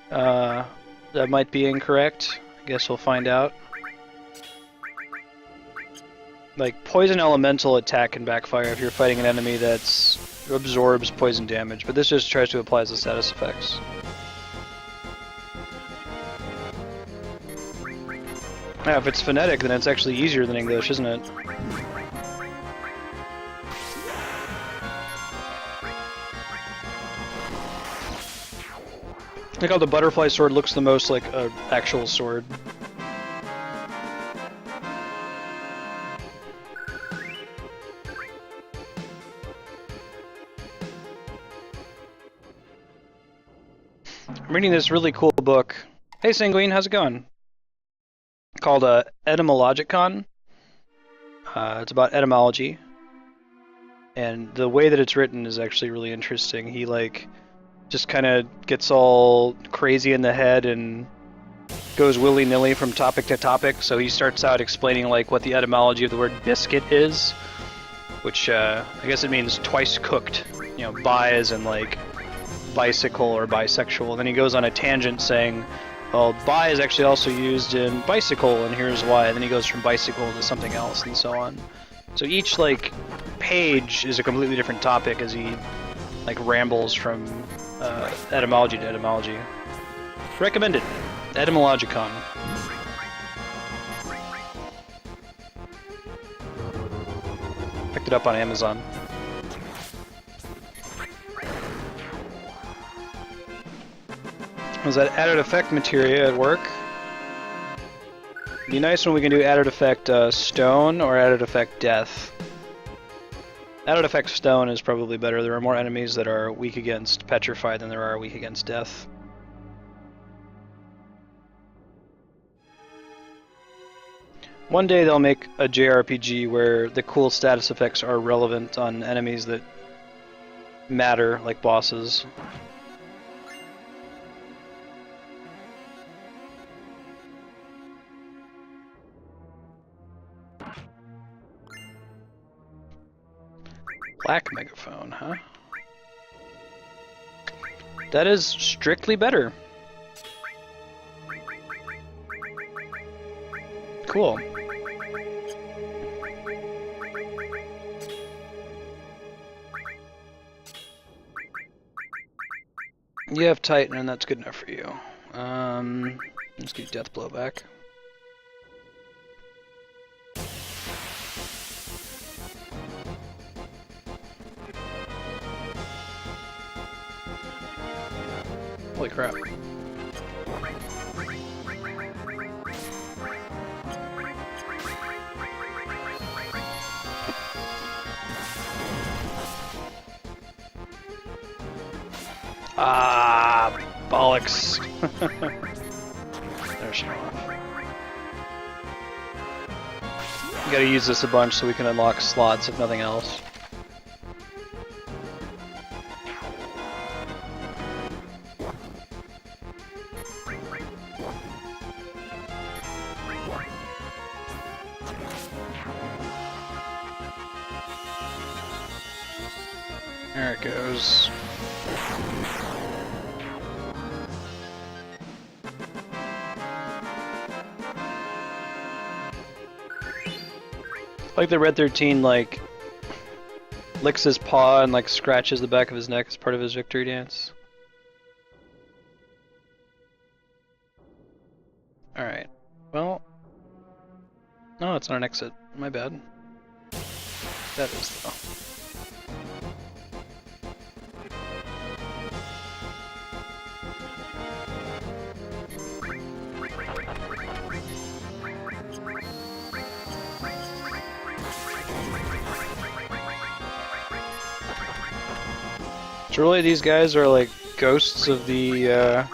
A: That might be incorrect. I guess we'll find out. Like, Poison Elemental attack can backfire if you're fighting an enemy that absorbs poison damage, but this just tries to apply the status effects. Yeah, if it's phonetic, then it's actually easier than English, isn't it? Look how the butterfly sword looks the most like an actual sword. I'm reading this really cool book. Hey Sanguine, how's it going? Called Etymologicon. It's about etymology. And the way that it's written is actually really interesting. He like just kind of gets all crazy in the head and goes willy-nilly from topic to topic. So he starts out explaining like what the etymology of the word biscuit is, which I guess it means twice cooked. You know, bi as in like bicycle or bisexual. And then he goes on a tangent saying, well, bi is actually also used in bicycle, and here's why. And then he goes from bicycle to something else, and so on. So each like page is a completely different topic as he like rambles from etymology to etymology. Recommended. Etymologicon. Picked it up on Amazon. Was that added effect materia at work? Be nice when we can do added effect stone or added effect death. Added effect stone is probably better. There are more enemies that are weak against petrify than there are weak against death. One day they'll make a JRPG where the cool status effects are relevant on enemies that matter, like bosses. Black megaphone, huh? That is strictly better. Cool. You have Titan, and that's good enough for you. Let's get Death Blow back. Holy crap. Ah, bollocks. There's no. You gotta use this a bunch so we can unlock slots, if nothing else. There it goes. Like the Red 13, like, licks his paw and, like, scratches the back of his neck as part of his victory dance. Alright. Well... No, it's not an exit. My bad. That is, though. So really, these guys are like ghosts of the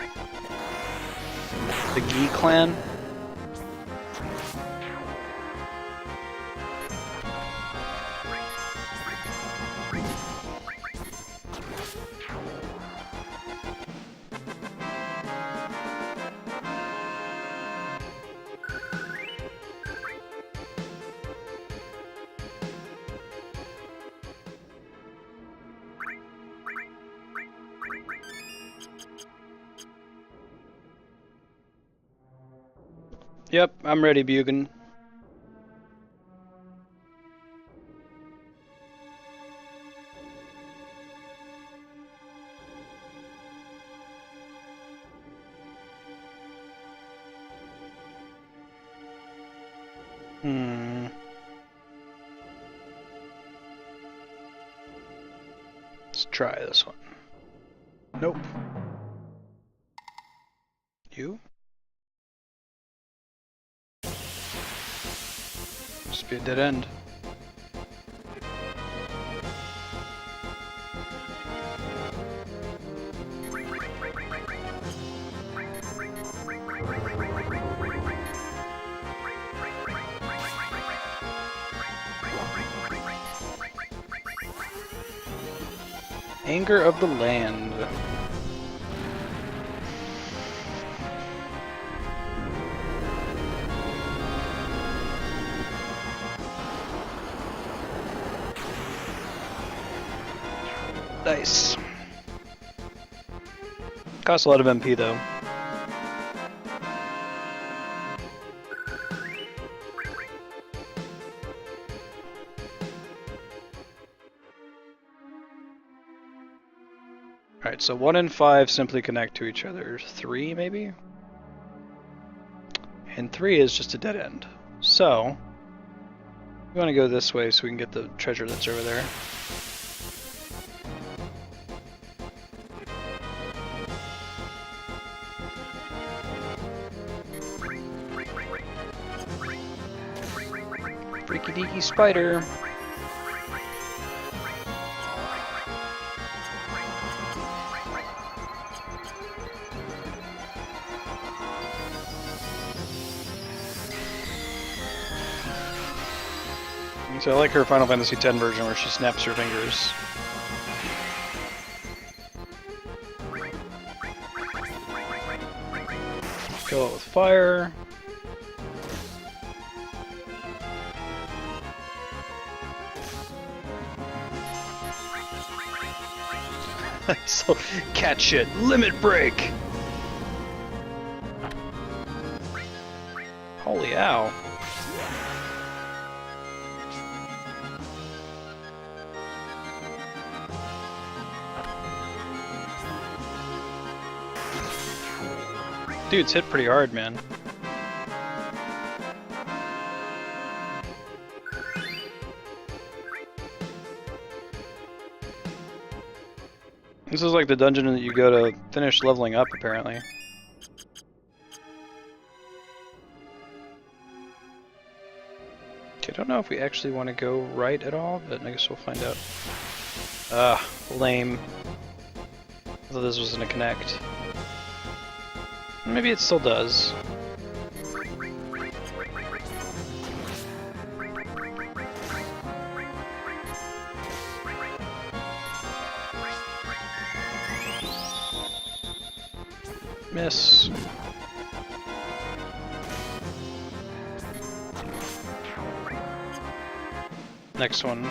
A: Gi clan. Yep, I'm ready, Bugen. Let's try this one. Nope. You? Must be a dead end. Anger of the Land. Nice. Costs a lot of MP though. Alright, so 1 and 5 simply connect to each other. 3 maybe? And 3 is just a dead end. So, we want to go this way so we can get the treasure that's over there. Freaky deaky spider. So I like her Final Fantasy X version where she snaps her fingers. Kill it with fire. So, cat shit. Limit break! Holy ow. Dude's hit pretty hard, man. This is like the dungeon that you go to finish leveling up, apparently. Okay, I don't know if we actually want to go right at all, but I guess we'll find out. Lame. thought this was gonna connect. Maybe it still does. Miss. Next one.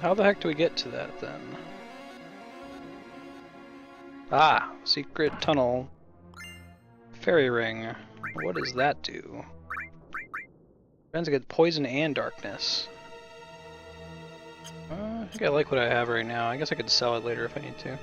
A: How the heck do we get to that then? Ah, secret tunnel. Fairy ring. What does that do? Friends get poison and darkness. I think I like what I have right now. I guess I could sell it later if I need to.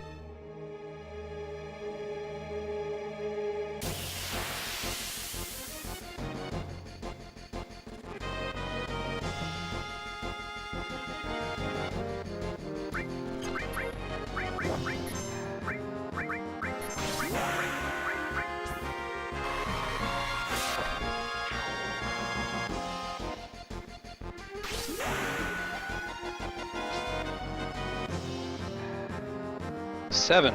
A: Seven.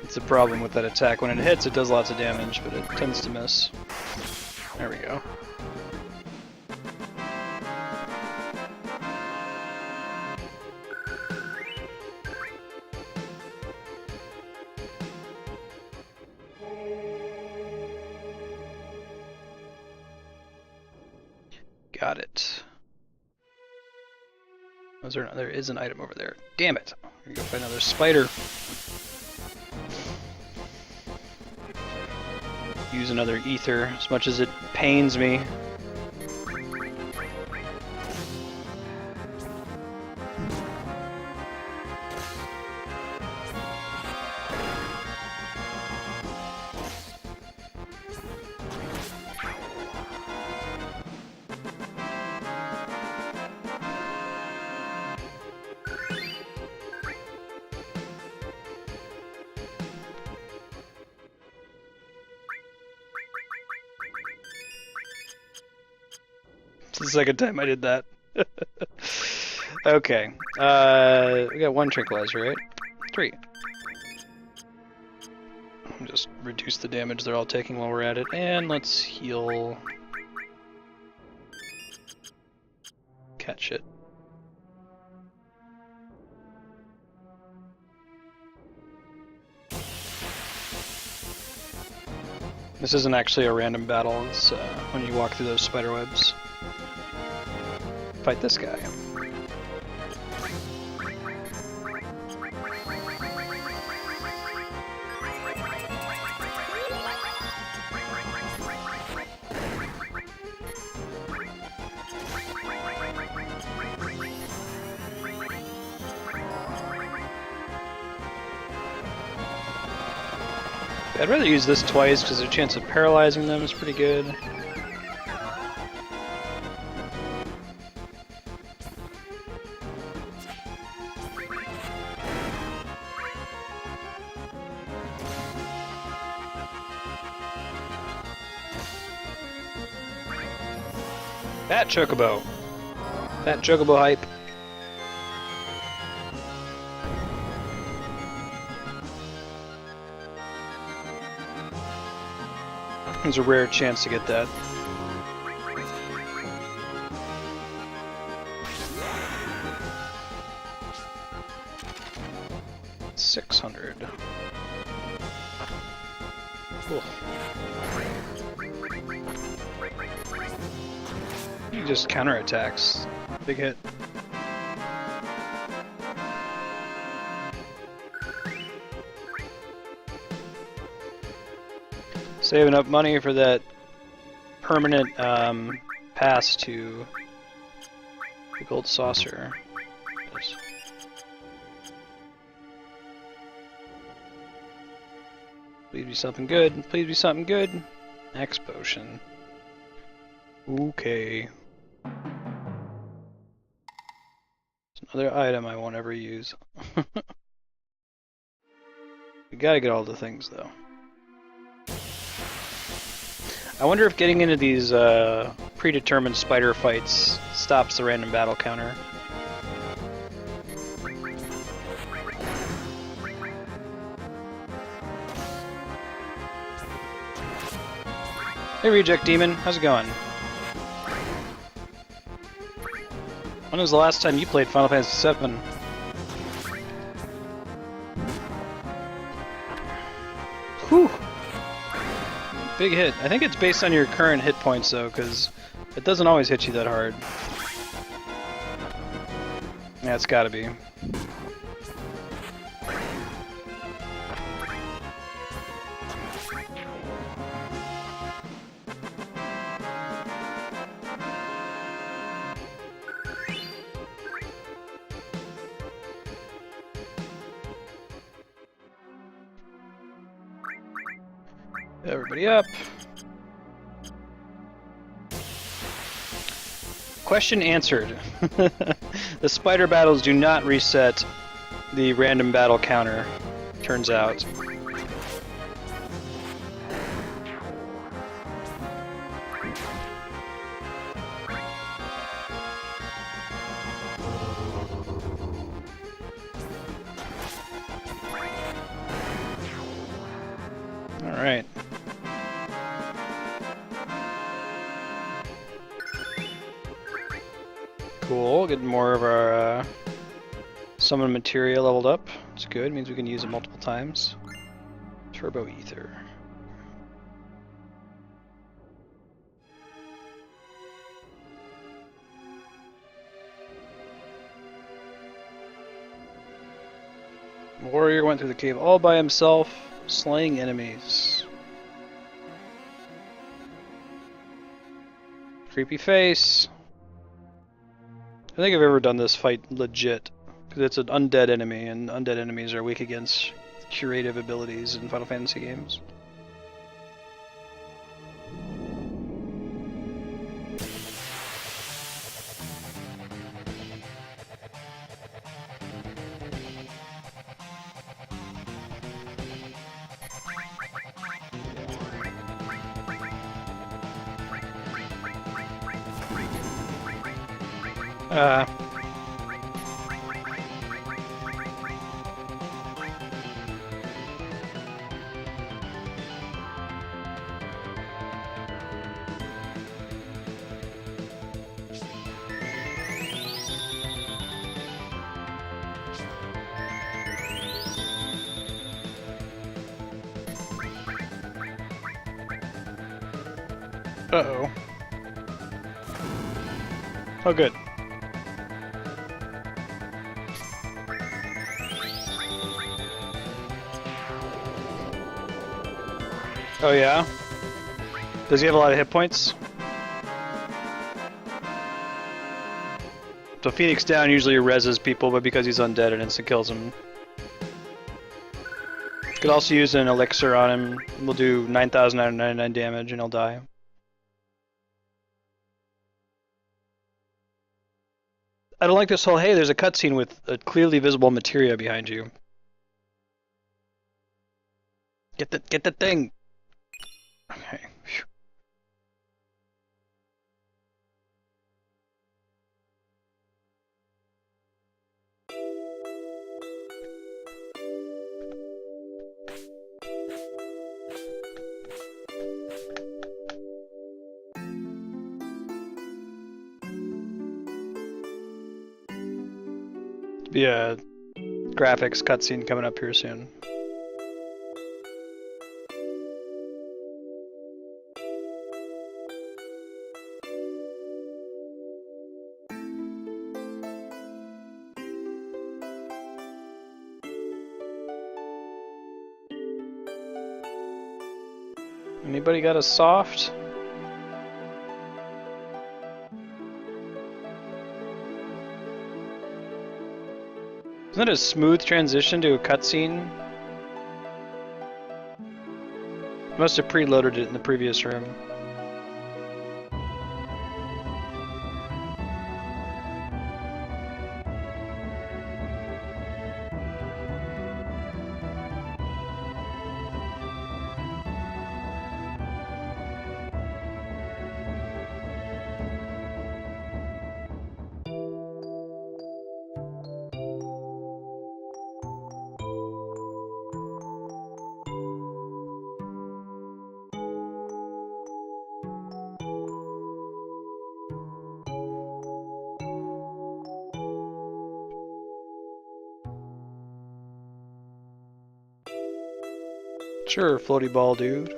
A: It's a problem with that attack. When it hits, it does lots of damage, but it tends to miss. There we go. Got it. There is an item over there. Damn it! I'm gonna go find another spider. Use another ether, as much as it pains me. It's the second time I did that. Okay. We got one tranquilizer, right? 3. Just reduce the damage they're all taking while we're at it, and let's heal. Catch it. This isn't actually a random battle, it's when you walk through those spider webs. Fight this guy. I'd rather use this twice because the chance of paralyzing them is pretty good. That chocobo. That chocobo hype. There's a rare chance to get that. $600. Cool. He just counterattacks. Big hit. Saving up money for that permanent pass to the gold saucer. Yes. Please be something good. Please be something good. X potion. Okay. It's other item I won't ever use. We gotta get all the things, though. I wonder if getting into these predetermined spider fights stops the random battle counter. Hey Reject Demon, how's it going? When was the last time you played Final Fantasy VII? Whew! Big hit. I think it's based on your current hit points though, because it doesn't always hit you that hard. Yeah, it's gotta be. Everybody up. Question answered. The spider battles do not reset the random battle counter, turns out. Alright. Cool, getting more of our summon materia leveled up. It's good, it means we can use it multiple times. Turbo Ether. Warrior went through the cave all by himself, slaying enemies. Creepy face. I think I've ever done this fight legit, because it's an undead enemy, and undead enemies are weak against curative abilities in Final Fantasy games. Uh-oh. Oh, good. Oh, yeah? Does he have a lot of hit points? So Phoenix Down usually reses people, but because he's undead, it instant kills him. Could also use an elixir on him. We'll do 9,999 damage and he'll die. I don't like this whole, hey, there's a cutscene with a clearly visible materia behind you. Get the thing! Okay. Phew. Be a graphics cutscene coming up here soon. Anybody got a soft? Isn't that a smooth transition to a cutscene? Must have preloaded it in the previous room. Sure, floaty ball, dude.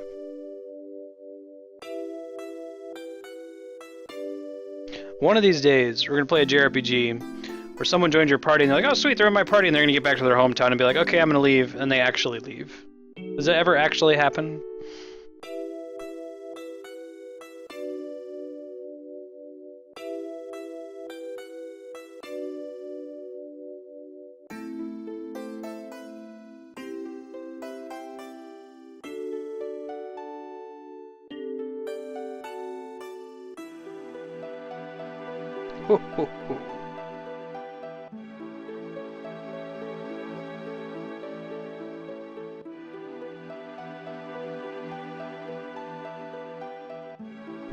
A: One of these days, we're gonna play a JRPG where someone joins your party and they're like, oh sweet, they're in my party, and they're gonna get back to their hometown and be like, okay, I'm gonna leave, and they actually leave. Does that ever actually happen? Ho, ho, ho.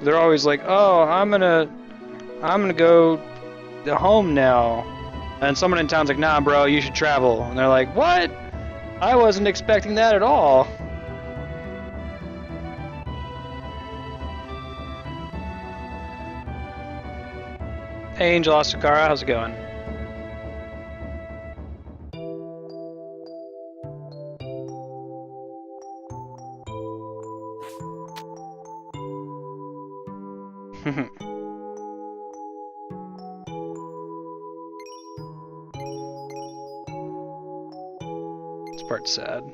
A: They're always like, oh, I'm gonna go to home now. And someone in town's like, nah, bro, you should travel. And they're like, what? I wasn't expecting that at all. Hey, Angel Asukara, how's it going? This part's sad.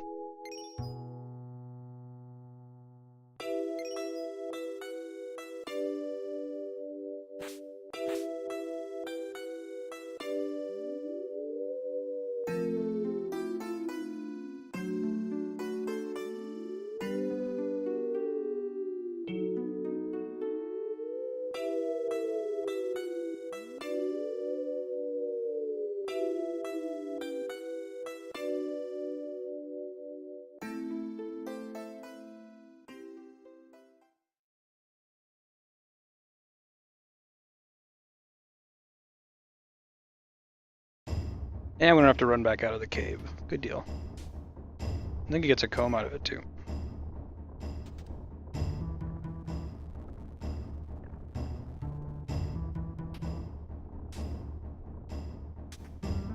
A: And we don't have to run back out of the cave. Good deal. I think he gets a comb out of it too.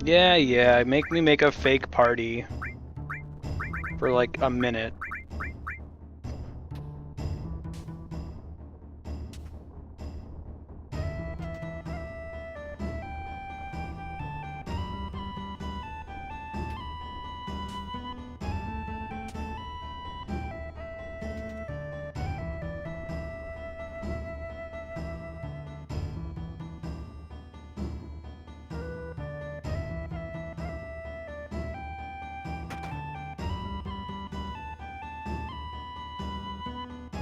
A: Yeah, make me make a fake party for like a minute.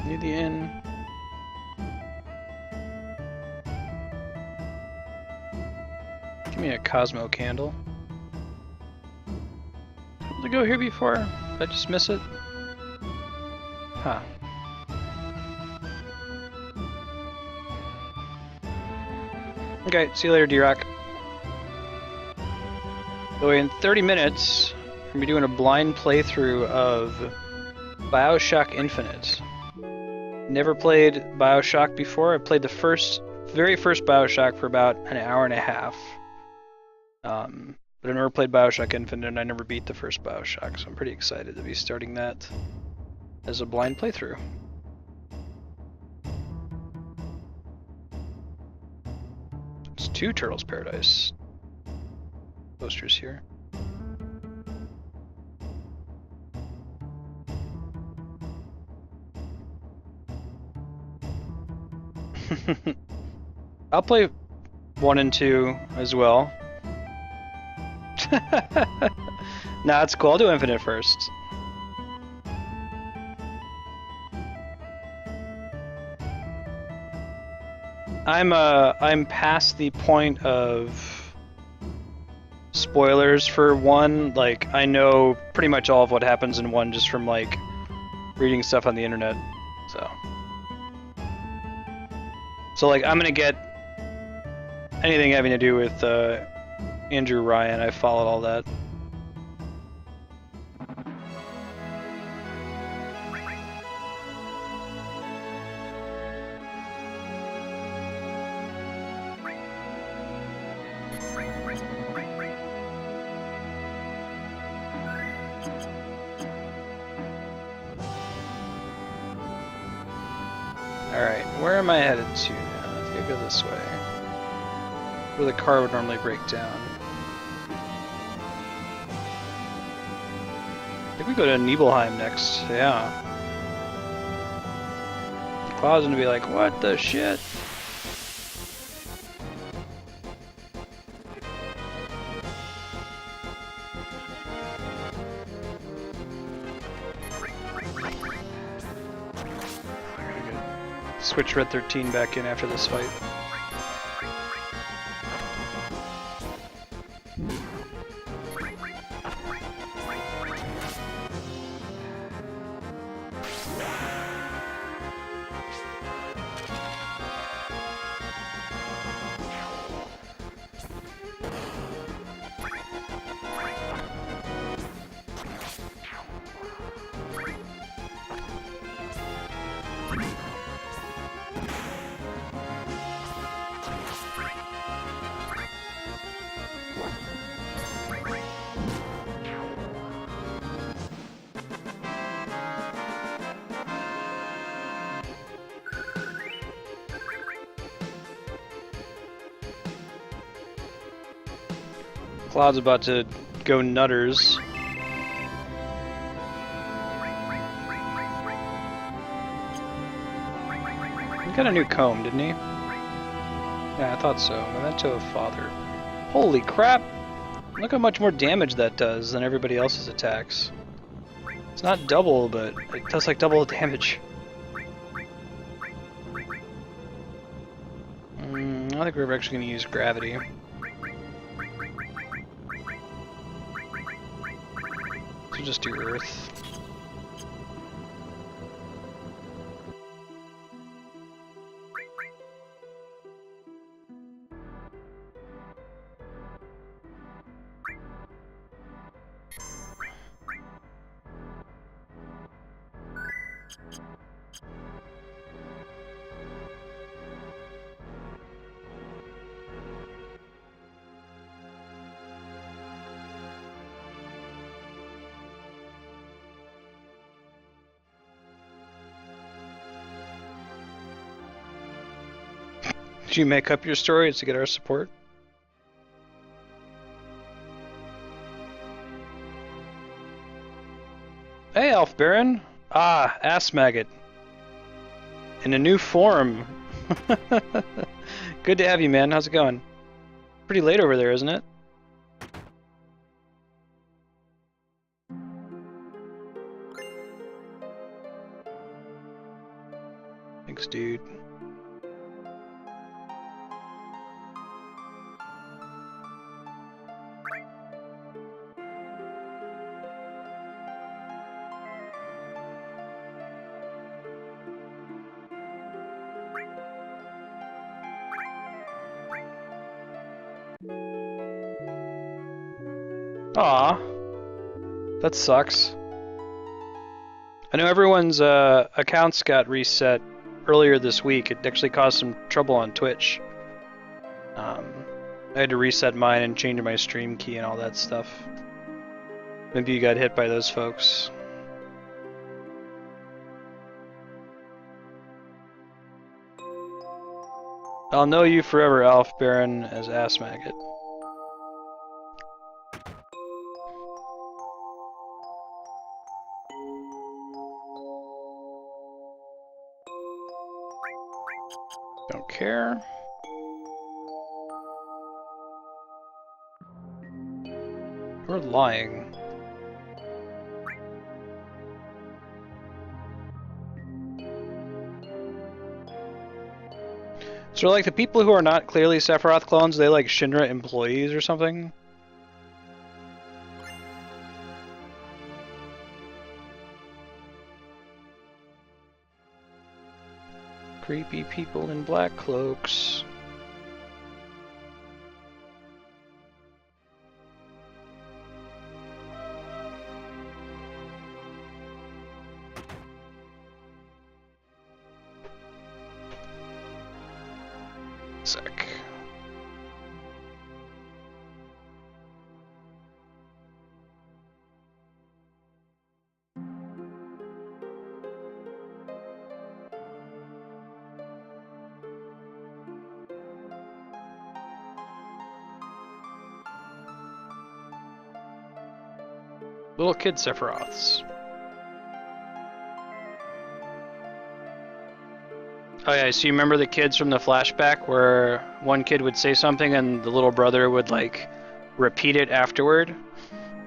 A: Near the inn. Give me a Cosmo candle. Able to go here before? Did I just miss it? Huh. Okay, see you later, D-Rock. So in 30 minutes, we're gonna be doing a blind playthrough of BioShock Infinite. Never played BioShock before. I played the very first BioShock for about an hour and a half. But I never played BioShock Infinite, and I never beat the first BioShock, so I'm pretty excited to be starting that as a blind playthrough. It's 2 Turtles Paradise posters here. I'll play 1 and 2 as well. Nah, it's cool. I'll do Infinite first. I'm past the point of spoilers for 1. Like, I know pretty much all of what happens in 1 just from like reading stuff on the internet. So like, I'm gonna get anything having to do with Andrew Ryan. I followed all that. Alright, where am I headed to now? I think I go this way. Where the car would normally break down. I think we go to Nibelheim next, yeah. Cloud's gonna be like, what the shit? Switch Red 13 back in after this fight. Cloud's about to go nutters. He got a new comb, didn't he? Yeah, I thought so. Memento of Father. Holy crap! Look how much more damage that does than everybody else's attacks. It's not double, but it does like double the damage. I don't think we're actually going to use gravity. So just do Earth. Did you make up your stories to get our support? Hey, Elf Baron! Ah, ass maggot. In a new form. Good to have you, man. How's it going? Pretty late over there, isn't it? Thanks, dude. Aw, that sucks. I know everyone's accounts got reset earlier this week. It actually caused some trouble on Twitch. I had to reset mine and change my stream key and all that stuff. Maybe you got hit by those folks. I'll know you forever, Alf Baron, as Ass Maggot. Don't care. We're lying. So like the people who are not clearly Sephiroth clones, they like Shinra employees or something? Creepy people in black cloaks. Zack. Little kid Sephiroths. Oh yeah, so you remember the kids from the flashback where one kid would say something and the little brother would like repeat it afterward?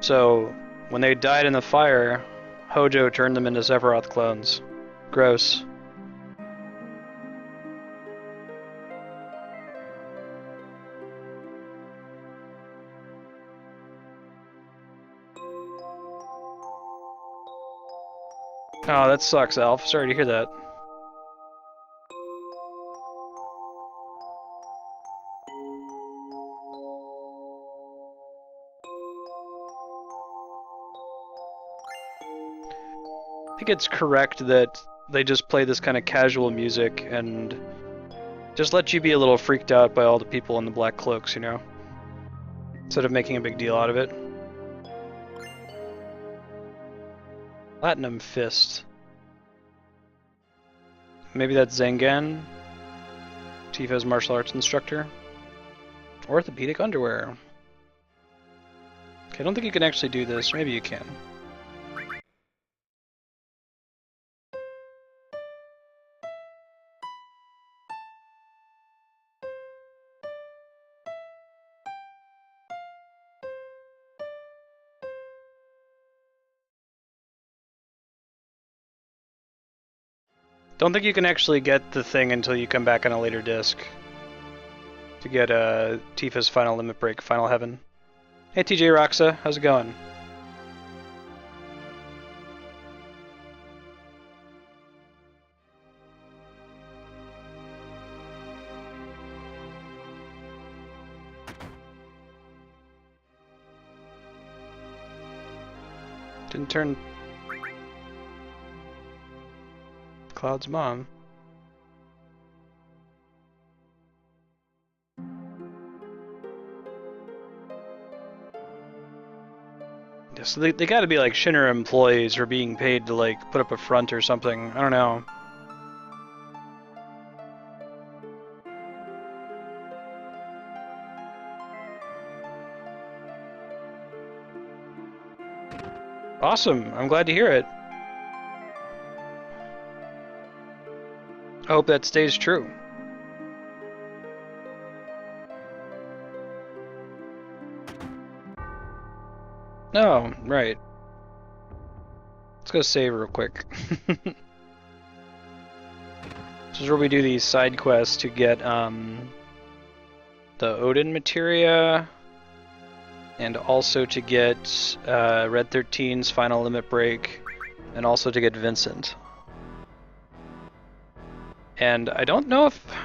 A: So when they died in the fire, Hojo turned them into Sephiroth clones. Gross. Oh, that sucks, Alf. Sorry to hear that. I think it's correct that they just play this kind of casual music and just let you be a little freaked out by all the people in the black cloaks, you know? Instead of making a big deal out of it. Platinum Fist. Maybe that's Zangan, Tifa's martial arts instructor. Orthopedic underwear. Okay, I don't think you can actually do this. Maybe you can. Don't think you can actually get the thing until you come back on a later disc to get Tifa's final limit break, Final Heaven. Hey TJ Roxa, how's it going? Didn't turn Cloud's mom. Yeah, so they gotta be like Shinra employees or being paid to like put up a front or something. I don't know. Awesome, I'm glad to hear it. I hope that stays true. Oh, right. Let's go save real quick. This is where we do these side quests to get the Odin materia and also to get Red 13's final limit break and also to get Vincent. And I don't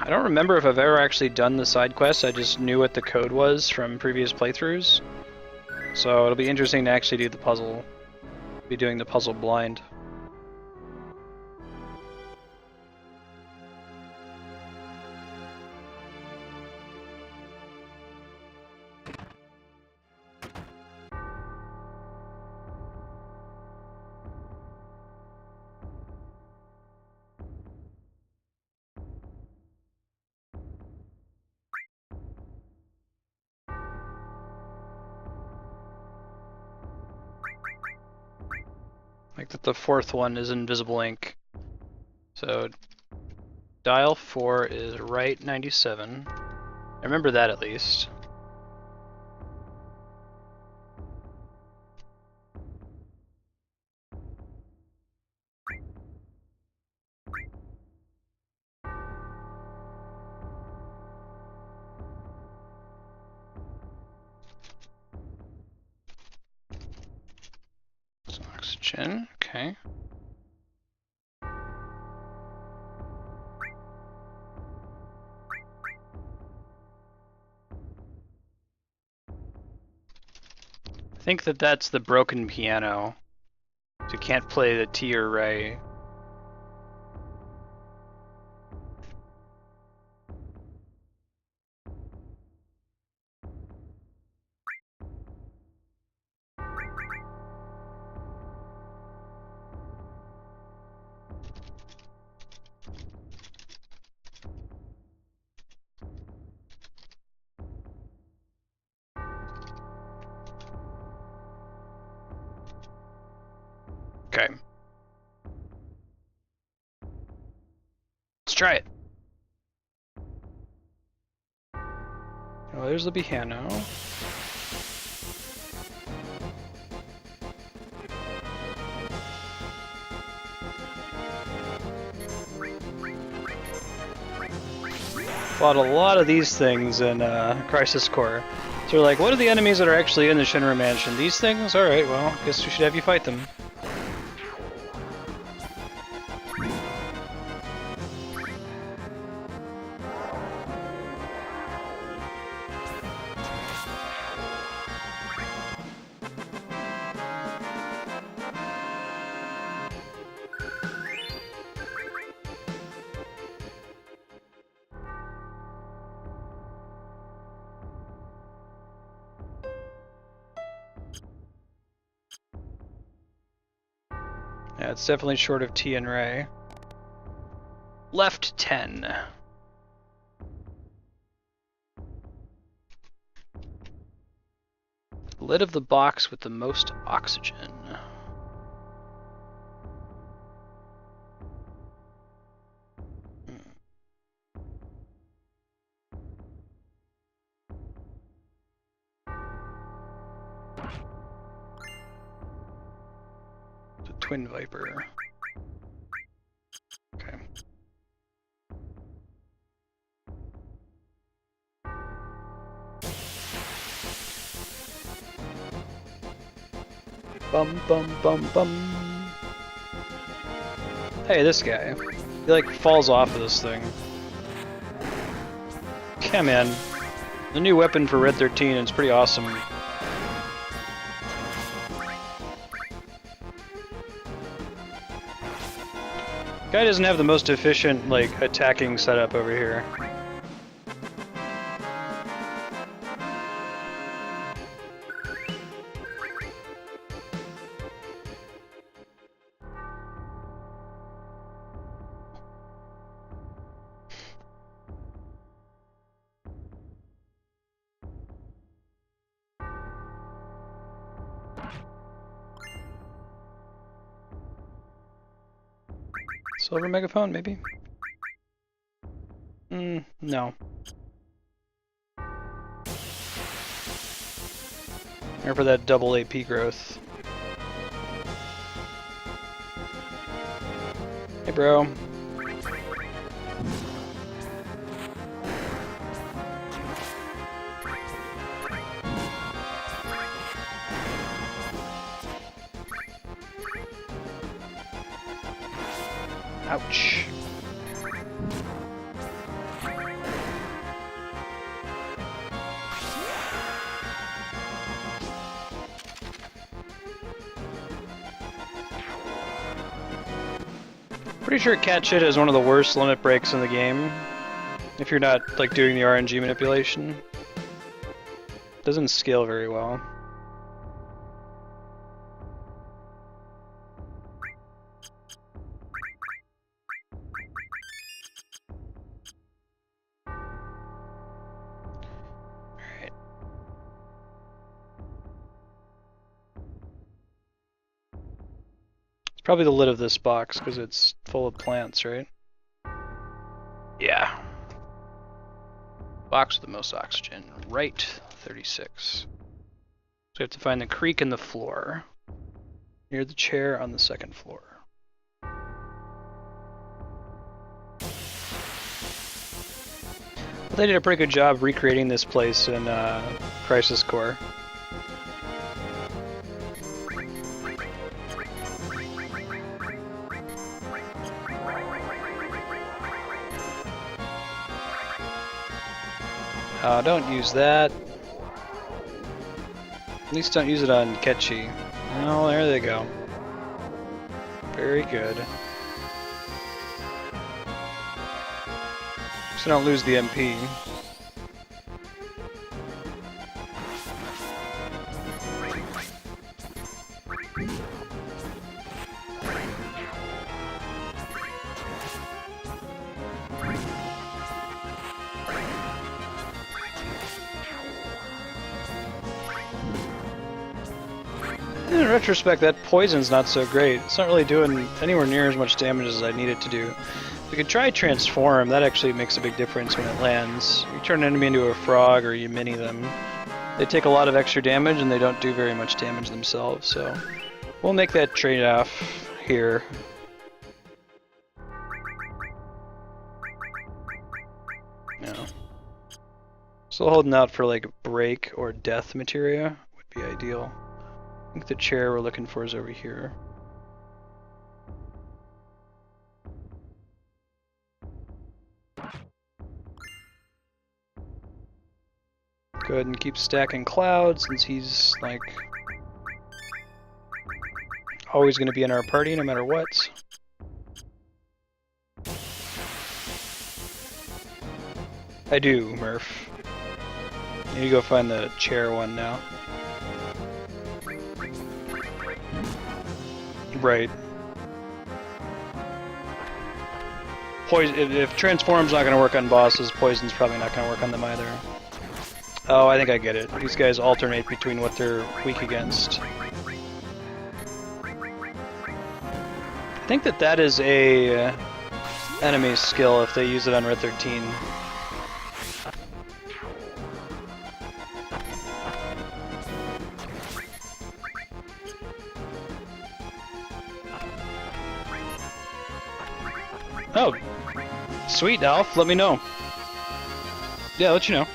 A: remember if I've ever actually done the side quests. I just knew what the code was from previous playthroughs. So it'll be interesting to actually do the puzzle. Be doing the puzzle blind. Like that the fourth one is invisible ink. So dial 4 is right 97. I remember that at least. So oxygen, okay. I think that's the broken piano. So you can't play the T or Ray. Okay. Let's try it. Oh, there's the piano. Fought a lot of these things in Crisis Core. So we're like, what are the enemies that are actually in the Shinra Mansion? These things? Alright, well, guess we should have you fight them. Yeah, it's definitely short of T and Ray. Left 10. Lid of the box with the most oxygen. The Twin Viper. Okay. Bum bum bum bum. Hey, this guy. He like falls off of this thing. Yeah, man. The new weapon for Red 13 is pretty awesome. Guy doesn't have the most efficient, like, attacking setup over here. Silver megaphone, maybe? No. Or for that double AP growth. Hey, bro. Ouch. Pretty sure cat shit is one of the worst limit breaks in the game. If you're not like doing the RNG manipulation. Doesn't scale very well. Probably the lid of this box, because it's full of plants, right? Yeah. Box with the most oxygen. Right, 36. So we have to find the creak in the floor. Near the chair on the second floor. But they did a pretty good job recreating this place in Crisis Core. Don't use that. At least don't use it on Ketchi. Oh, there they go. Very good. So don't lose the MP. In retrospect, that poison's not so great. It's not really doing anywhere near as much damage as I need it to do. We could try transform. That actually makes a big difference when it lands. You turn an enemy into a frog or you mini them. They take a lot of extra damage and they don't do very much damage themselves, so we'll make that trade-off here. No. Still holding out for like break or death materia would be ideal. I think the chair we're looking for is over here. Go ahead and keep stacking clouds since he's like always going to be in our party no matter what. I do, Murph. You need to go find the chair one now. Right. If Transform's not going to work on bosses, Poison's probably not going to work on them either. Oh, I think I get it. These guys alternate between what they're weak against. I think that is a enemy's skill if they use it on Red 13. Oh, sweet, Alf. Let me know. Yeah, I'll let you know.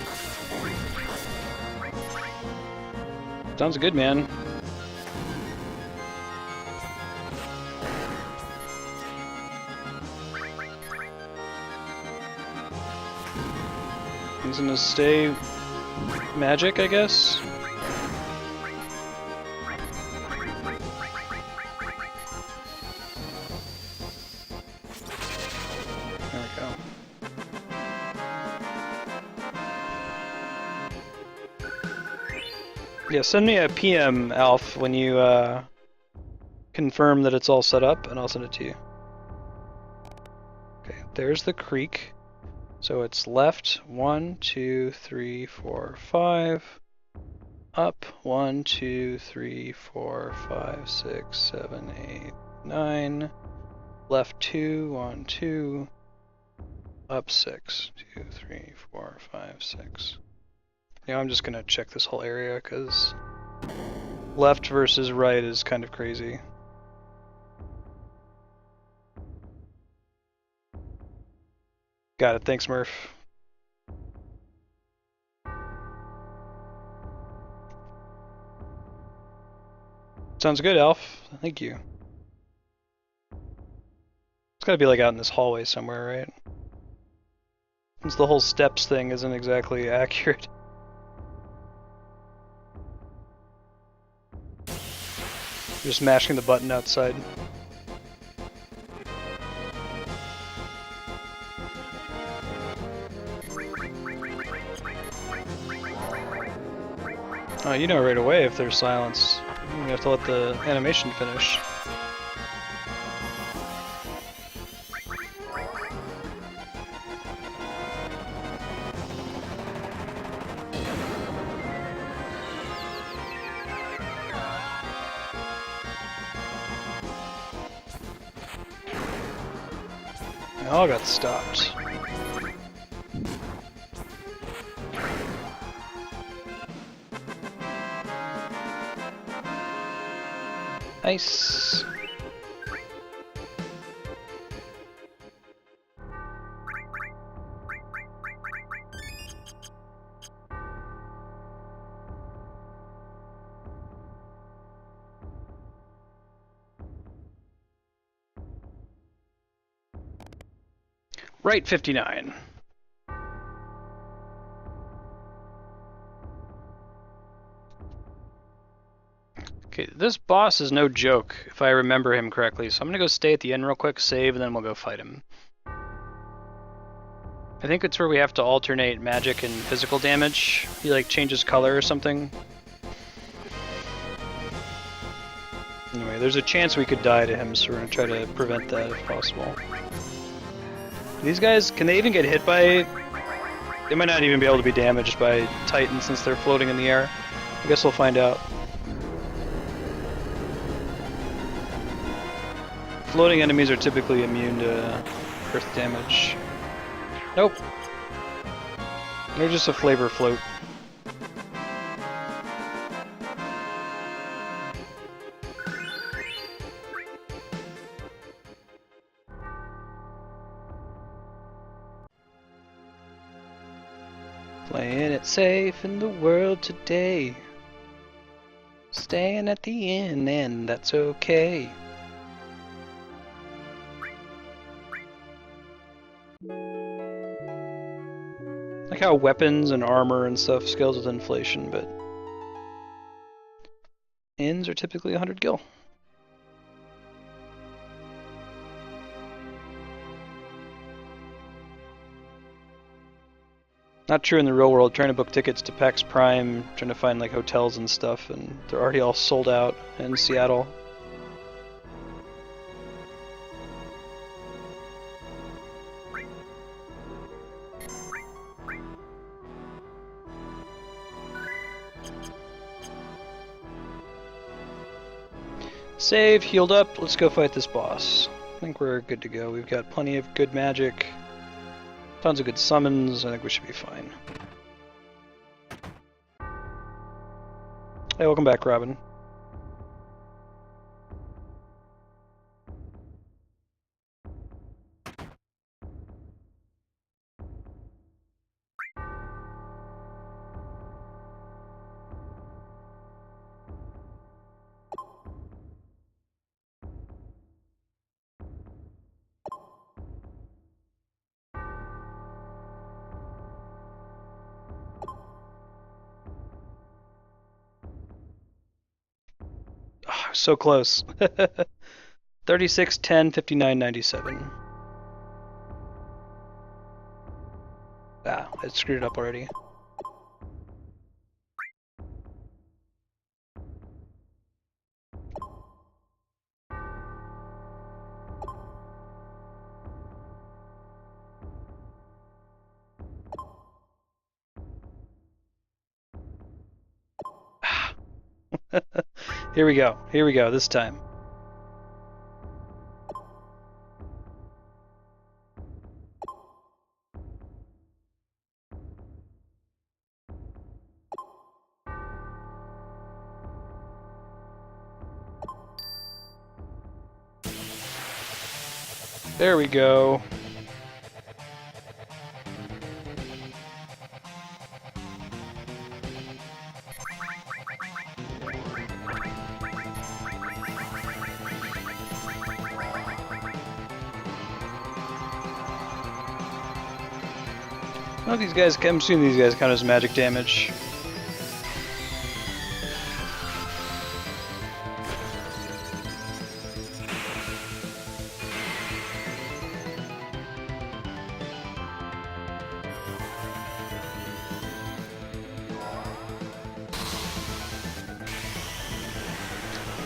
A: Sounds good, man. He's gonna stay magic, I guess. Yeah, send me a PM, Alf, when you confirm that it's all set up, and I'll send it to you. Okay, there's the creek. So it's left 1, 2, 3, 4, 5. Up 1, 2, 3, 4, 5, 6, 7, 8, 9. Left 2, 1, 2. Up 6, 2, 3, 4, 5, 6. Yeah, I'm just gonna check this whole area because left versus right is kind of crazy. Got it, thanks Murph. Sounds good, Alf. Thank you. It's gotta be like out in this hallway somewhere, right? Since the whole steps thing isn't exactly accurate. Just mashing the button outside. Oh, you know right away if there's silence. You have to let the animation finish. They all got stopped. Nice. Right 59. Okay, this boss is no joke, if I remember him correctly, so I'm gonna go stay at the end real quick, save, and then we'll go fight him. I think it's where we have to alternate magic and physical damage. He like changes color or something. Anyway, there's a chance we could die to him, so we're gonna try to prevent that if possible. These guys, can they even get hit by... They might not even be able to be damaged by Titan since they're floating in the air. I guess we'll find out. Floating enemies are typically immune to earth damage. Nope. They're just a flavor float. Playing it safe in the world today. Staying at the inn, and that's okay. Like how weapons and armor and stuff scales with inflation, but inns are typically 100 gil. Not true in the real world. Trying to book tickets to PAX Prime, trying to find like hotels and stuff, and they're already all sold out in Seattle. Save, healed up, let's go fight this boss. I think we're good to go. We've got plenty of good magic, tons of good summons. I think we should be fine. Hey, welcome back, Robin. Oh, so close. 36, 10, 59, 97. Ah, I screwed it up already. Here we go, this time. There we go. Oh, these guys, I'm assuming these guys count as magic damage.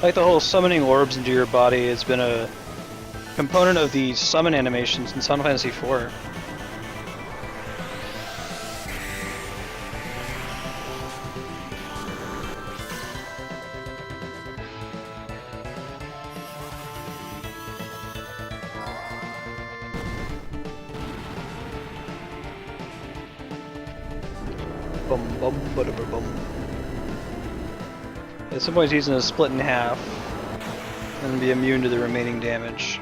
A: Like the whole summoning orbs into your body has been a component of the summon animations in Final Fantasy IV. Bum bum ba bum. At some point he's gonna split in half and be immune to the remaining damage.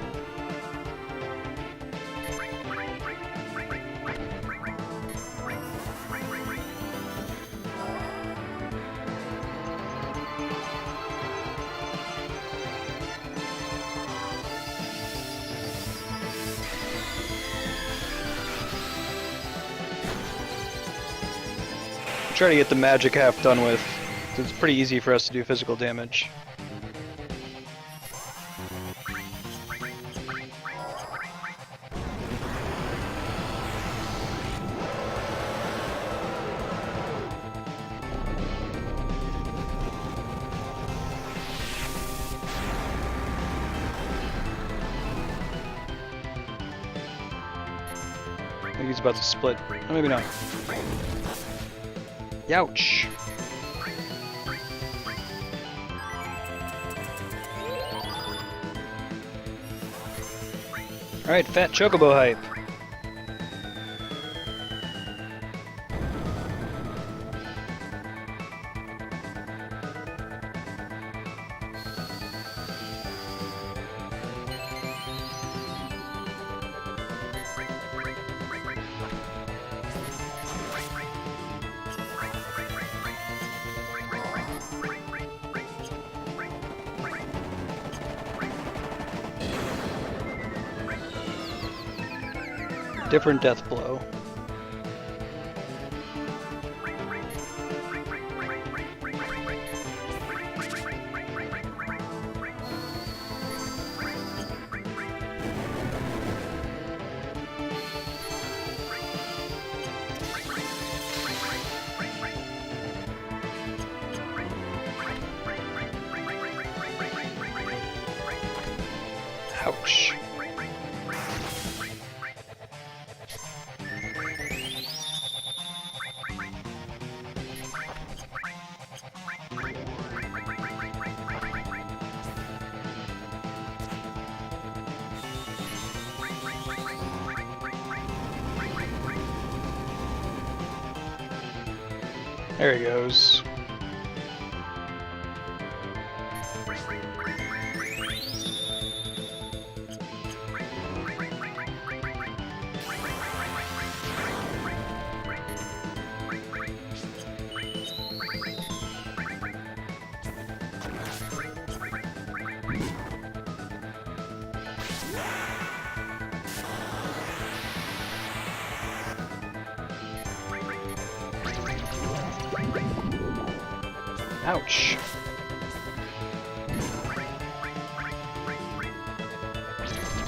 A: Try to get the magic half done with. It's pretty easy for us to do physical damage. I think he's about to split. Oh, maybe not. Youch! Alright, fat chocobo hype. Different death blow. Ouch. There he goes. Ouch.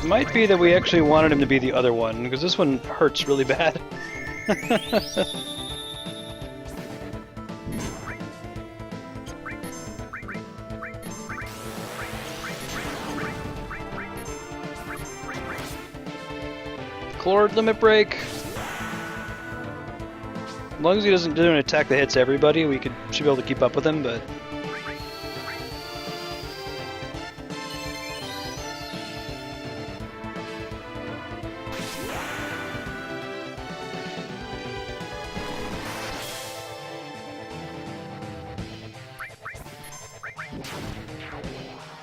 A: Might be that we actually wanted him to be the other one, because this one hurts really bad. Chlord limit break. As long as he doesn't do an attack that hits everybody, we should be able to keep up with him, but...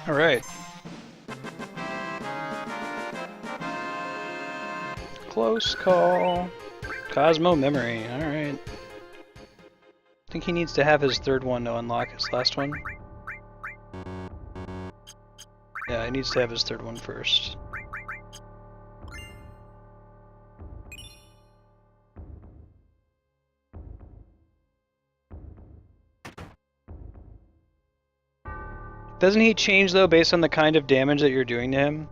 A: Alright. Close call. Cosmo memory, alright. I think he needs to have his third one to unlock his last one. Yeah, he needs to have his third one first. Doesn't he change though based on the kind of damage that you're doing to him?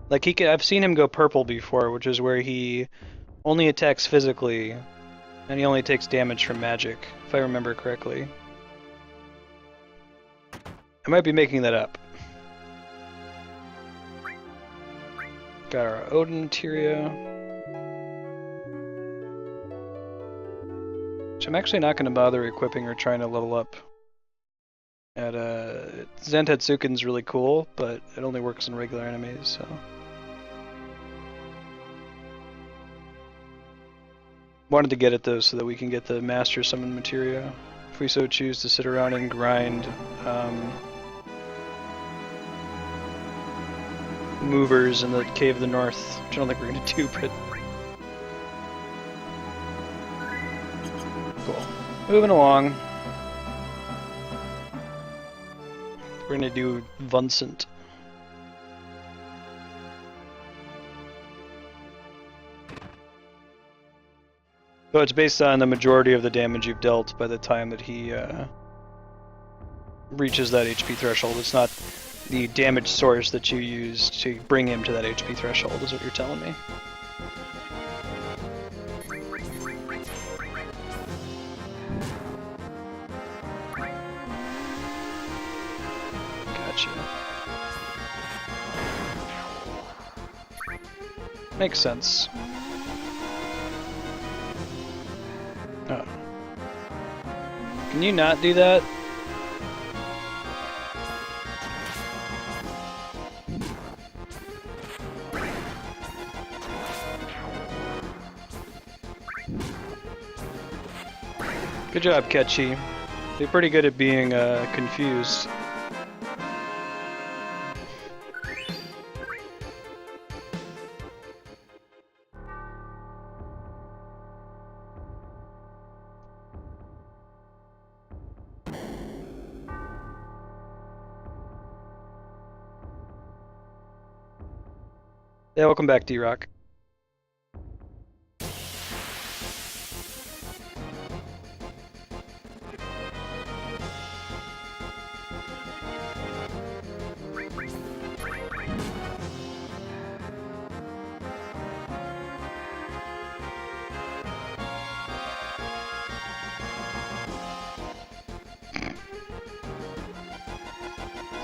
A: Like I've seen him go purple before, which is where he only attacks physically, and he only takes damage from magic, if I remember correctly. I might be making that up. Got our Odin materia. Which I'm actually not going to bother equipping or trying to level up. Zantetsuken's really cool, but it only works on regular enemies, so... Wanted to get it though so that we can get the Master Summon materia, if we so choose to sit around and grind movers in the Cave of the North, which I don't think we're going to do, but... Cool. Moving along. We're going to do Vincent. So it's based on the majority of the damage you've dealt by the time that he reaches that HP threshold. It's not the damage source that you use to bring him to that HP threshold, is what you're telling me. Gotcha. Makes sense. Oh. Can you not do that? Good job, Ketchy. You're pretty good at being confused. Yeah, welcome back, D-Rock.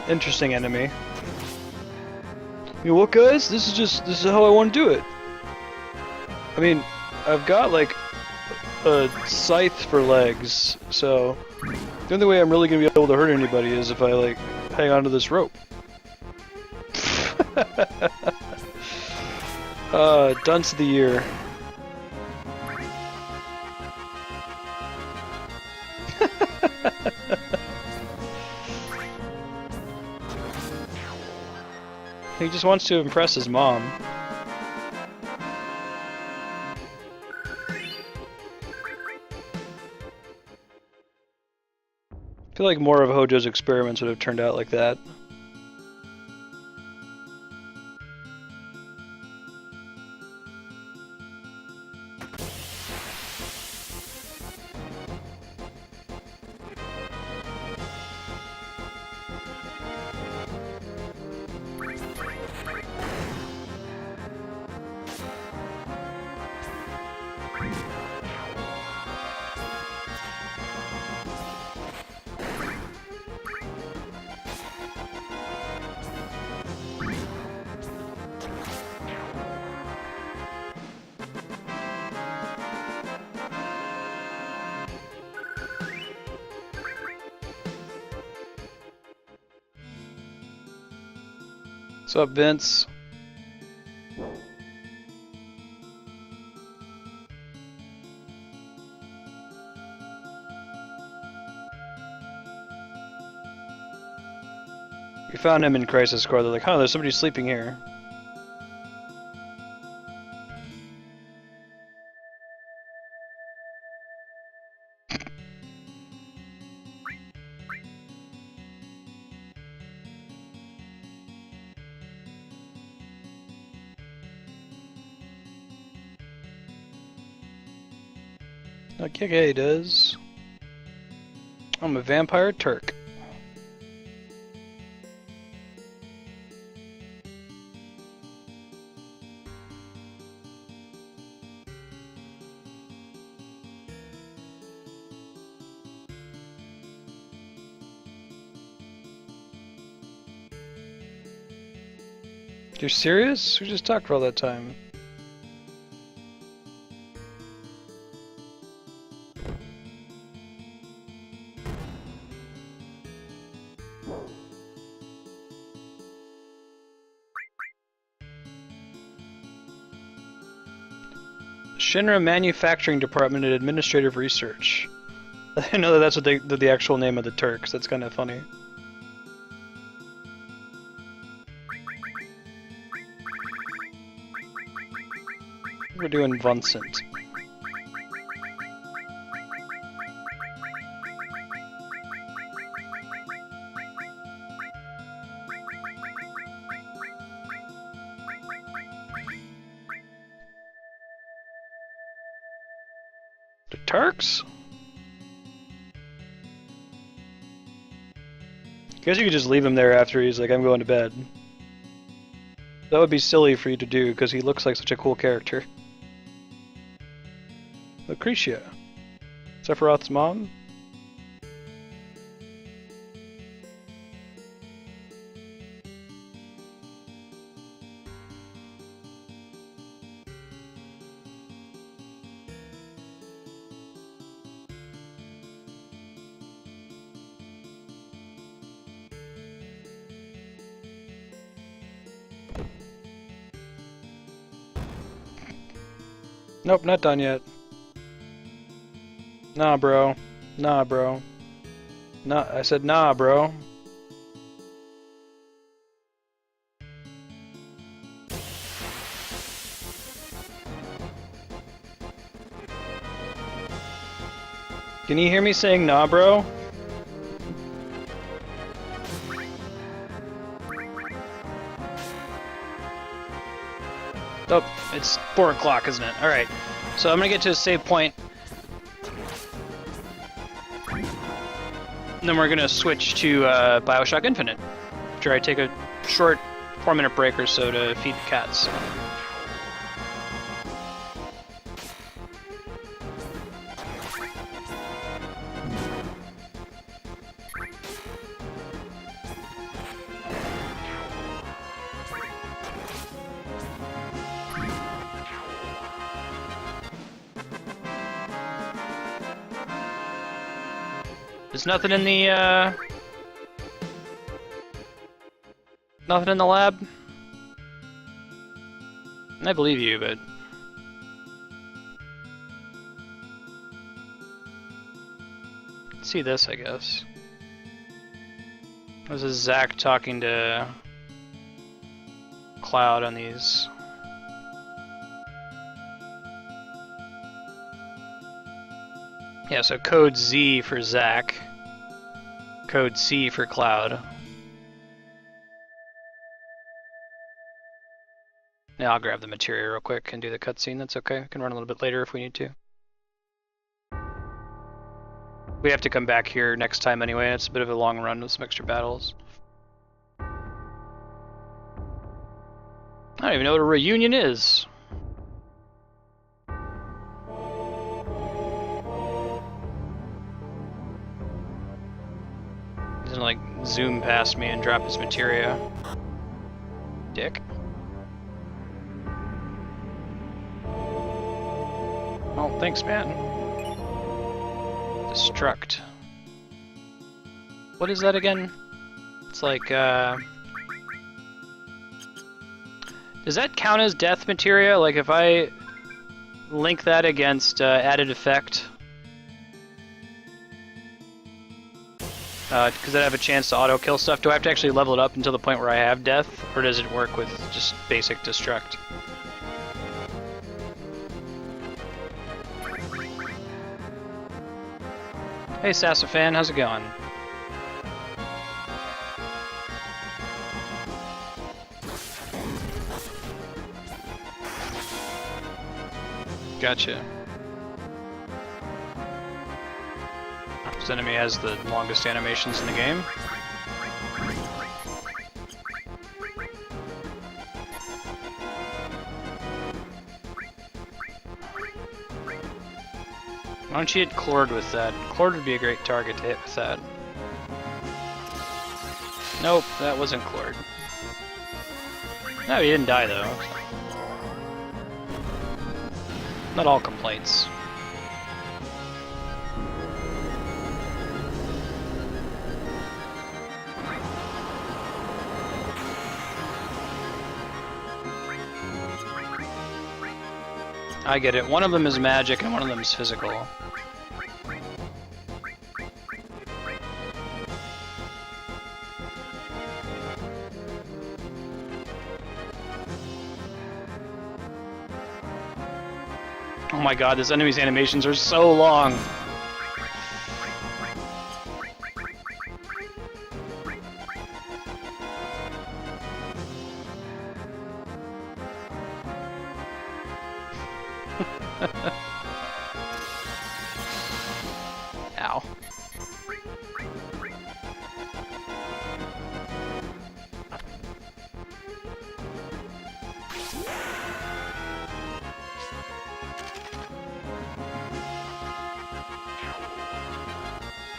A: Interesting enemy. You know what, guys? This is how I want to do it. I mean, I've got like a scythe for legs, so the only way I'm really gonna be able to hurt anybody is if I like hang onto this rope. Dunce of the year. He just wants to impress his mom. I feel like more of Hojo's experiments would have turned out like that. What's up, Vince? We found him in Crisis Core. They're like, huh, there's somebody sleeping here. Like, yeah, he does. I'm a vampire Turk. You're serious? We just talked for all that time. Shinra Manufacturing Department and Administrative Research. I know that that's what the actual name of the Turks. That's kind of funny. We're doing Vincent. The Turks? Guess you could just leave him there after he's like, I'm going to bed. That would be silly for you to do, because he looks like such a cool character. Lucretia. Sephiroth's mom? Nope, not done yet. Nah, bro. Nah, bro. Nah, I said nah, bro. Can you hear me saying nah, bro? Oh, it's 4 o'clock, isn't it? Alright, so I'm gonna get to a save point. And then we're gonna switch to Bioshock Infinite, after I take a short 4-minute break or so to feed the cats. There's nothing in the lab. I believe you, but let's see this, I guess. This is Zack talking to Cloud on these. Yeah, so code Z for Zack, code C for Cloud. Yeah, I'll grab the material real quick and do the cutscene. That's okay. We can run a little bit later if we need to. We have to come back here next time anyway. It's a bit of a long run with some extra battles. I don't even know what a reunion is. He's gonna like zoom past me and drop his materia. Dick. Oh, thanks, man. Destruct. What is that again? It's like, does that count as death materia? Like if I link that against added effect? Because I have a chance to auto-kill stuff. Do I have to actually level it up until the point where I have death? Or does it work with just basic destruct? Hey Sassafan, how's it going? Gotcha. This enemy has the longest animations in the game. Why don't you hit Klord with that? Klord would be a great target to hit with that. Nope, that wasn't Klord. No, he didn't die though. Not all complaints. I get it. One of them is magic and one of them is physical. Oh my god, this enemy's animations are so long. Ow.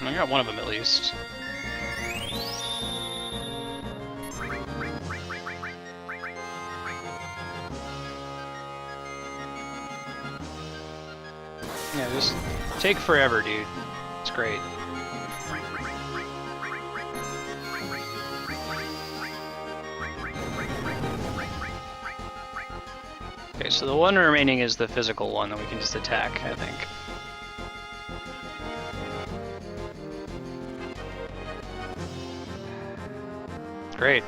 A: I got one of them at least. Yeah, just take forever, dude. It's great. Okay, so the one remaining is the physical one that we can just attack, I think. Great.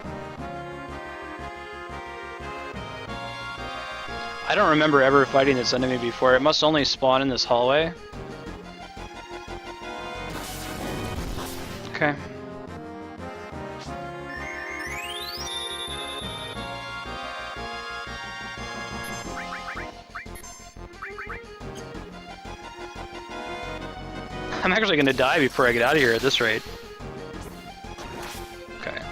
A: I don't remember ever fighting this enemy before. It must only spawn in this hallway. Okay. I'm actually gonna die before I get out of here at this rate. Okay.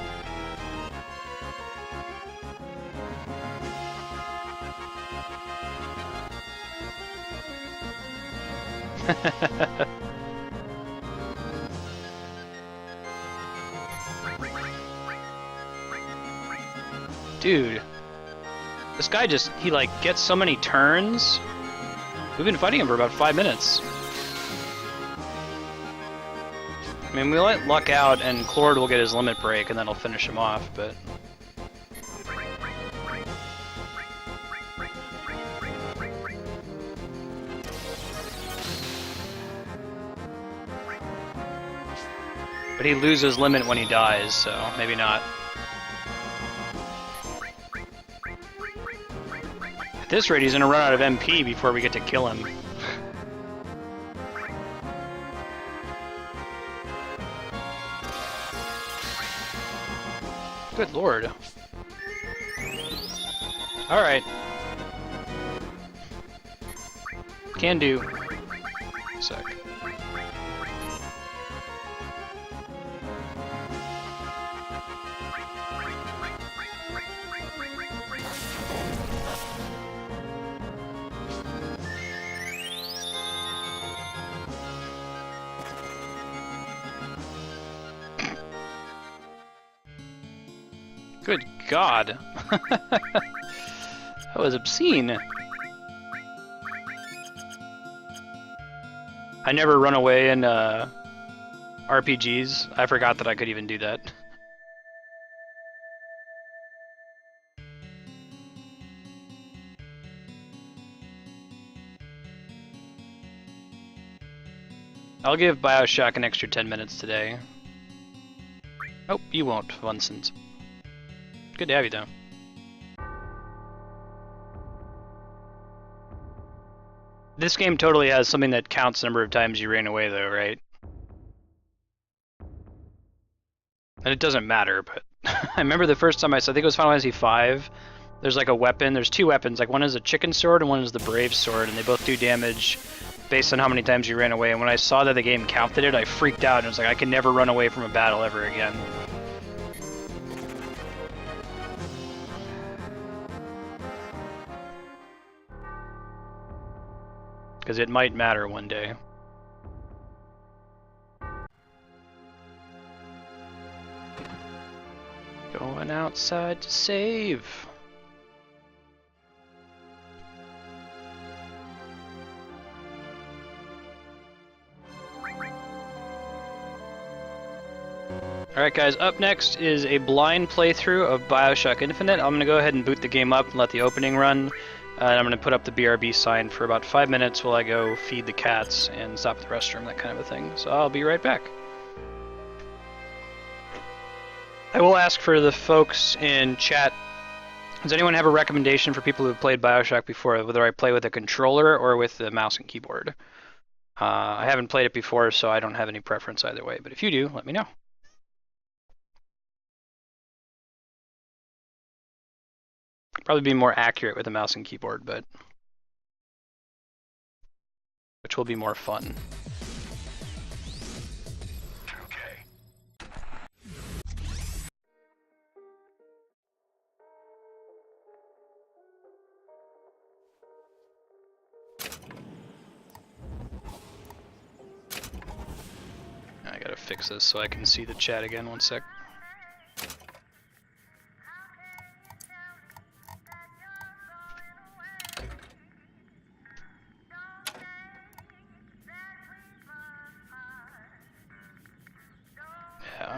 A: Dude. This guy just, he like gets so many turns. We've been fighting him for about 5 minutes. I mean, we let Luck out and Clord will get his limit break and that'll finish him off, but... But he loses limit when he dies, so maybe not. At this rate, he's gonna run out of MP before we get to kill him. Good lord. Alright. Can do. Sec. Good God. That was obscene. I never run away in RPGs. I forgot that I could even do that. I'll give Bioshock an extra 10 minutes today. Oh, you won't, Vincent. Good to have you, though. This game totally has something that counts the number of times you ran away, though, right? And it doesn't matter, but... I remember the first time I think it was Final Fantasy V, there's like a weapon, there's two weapons, like one is a chicken sword and one is the brave sword, and they both do damage based on how many times you ran away, and when I saw that the game counted it, I freaked out, and it was like, I can never run away from a battle ever again. Because it might matter one day. Going outside to save. Alright guys, up next is a blind playthrough of Bioshock Infinite. I'm going to go ahead and boot the game up and let the opening run. And I'm going to put up the BRB sign for about 5 minutes while I go feed the cats and stop at the restroom, that kind of a thing. So I'll be right back. I will ask for the folks in chat, does anyone have a recommendation for people who have played Bioshock before, whether I play with a controller or with the mouse and keyboard? I haven't played it before, so I don't have any preference either way, but if you do, let me know. Probably be more accurate with a mouse and keyboard, but which will be more fun.
B: Okay.
A: I gotta fix this so I can see the chat again. One sec.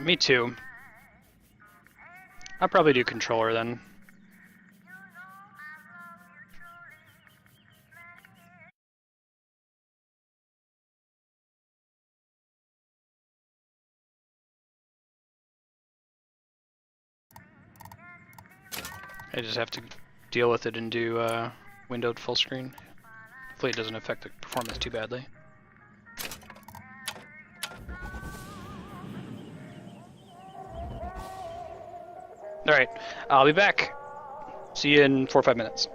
A: Me too. I'll probably do controller then. I just have to deal with it and do windowed full screen. Hopefully it doesn't affect the performance too badly. Alright, I'll be back. See you in 4 or 5 minutes.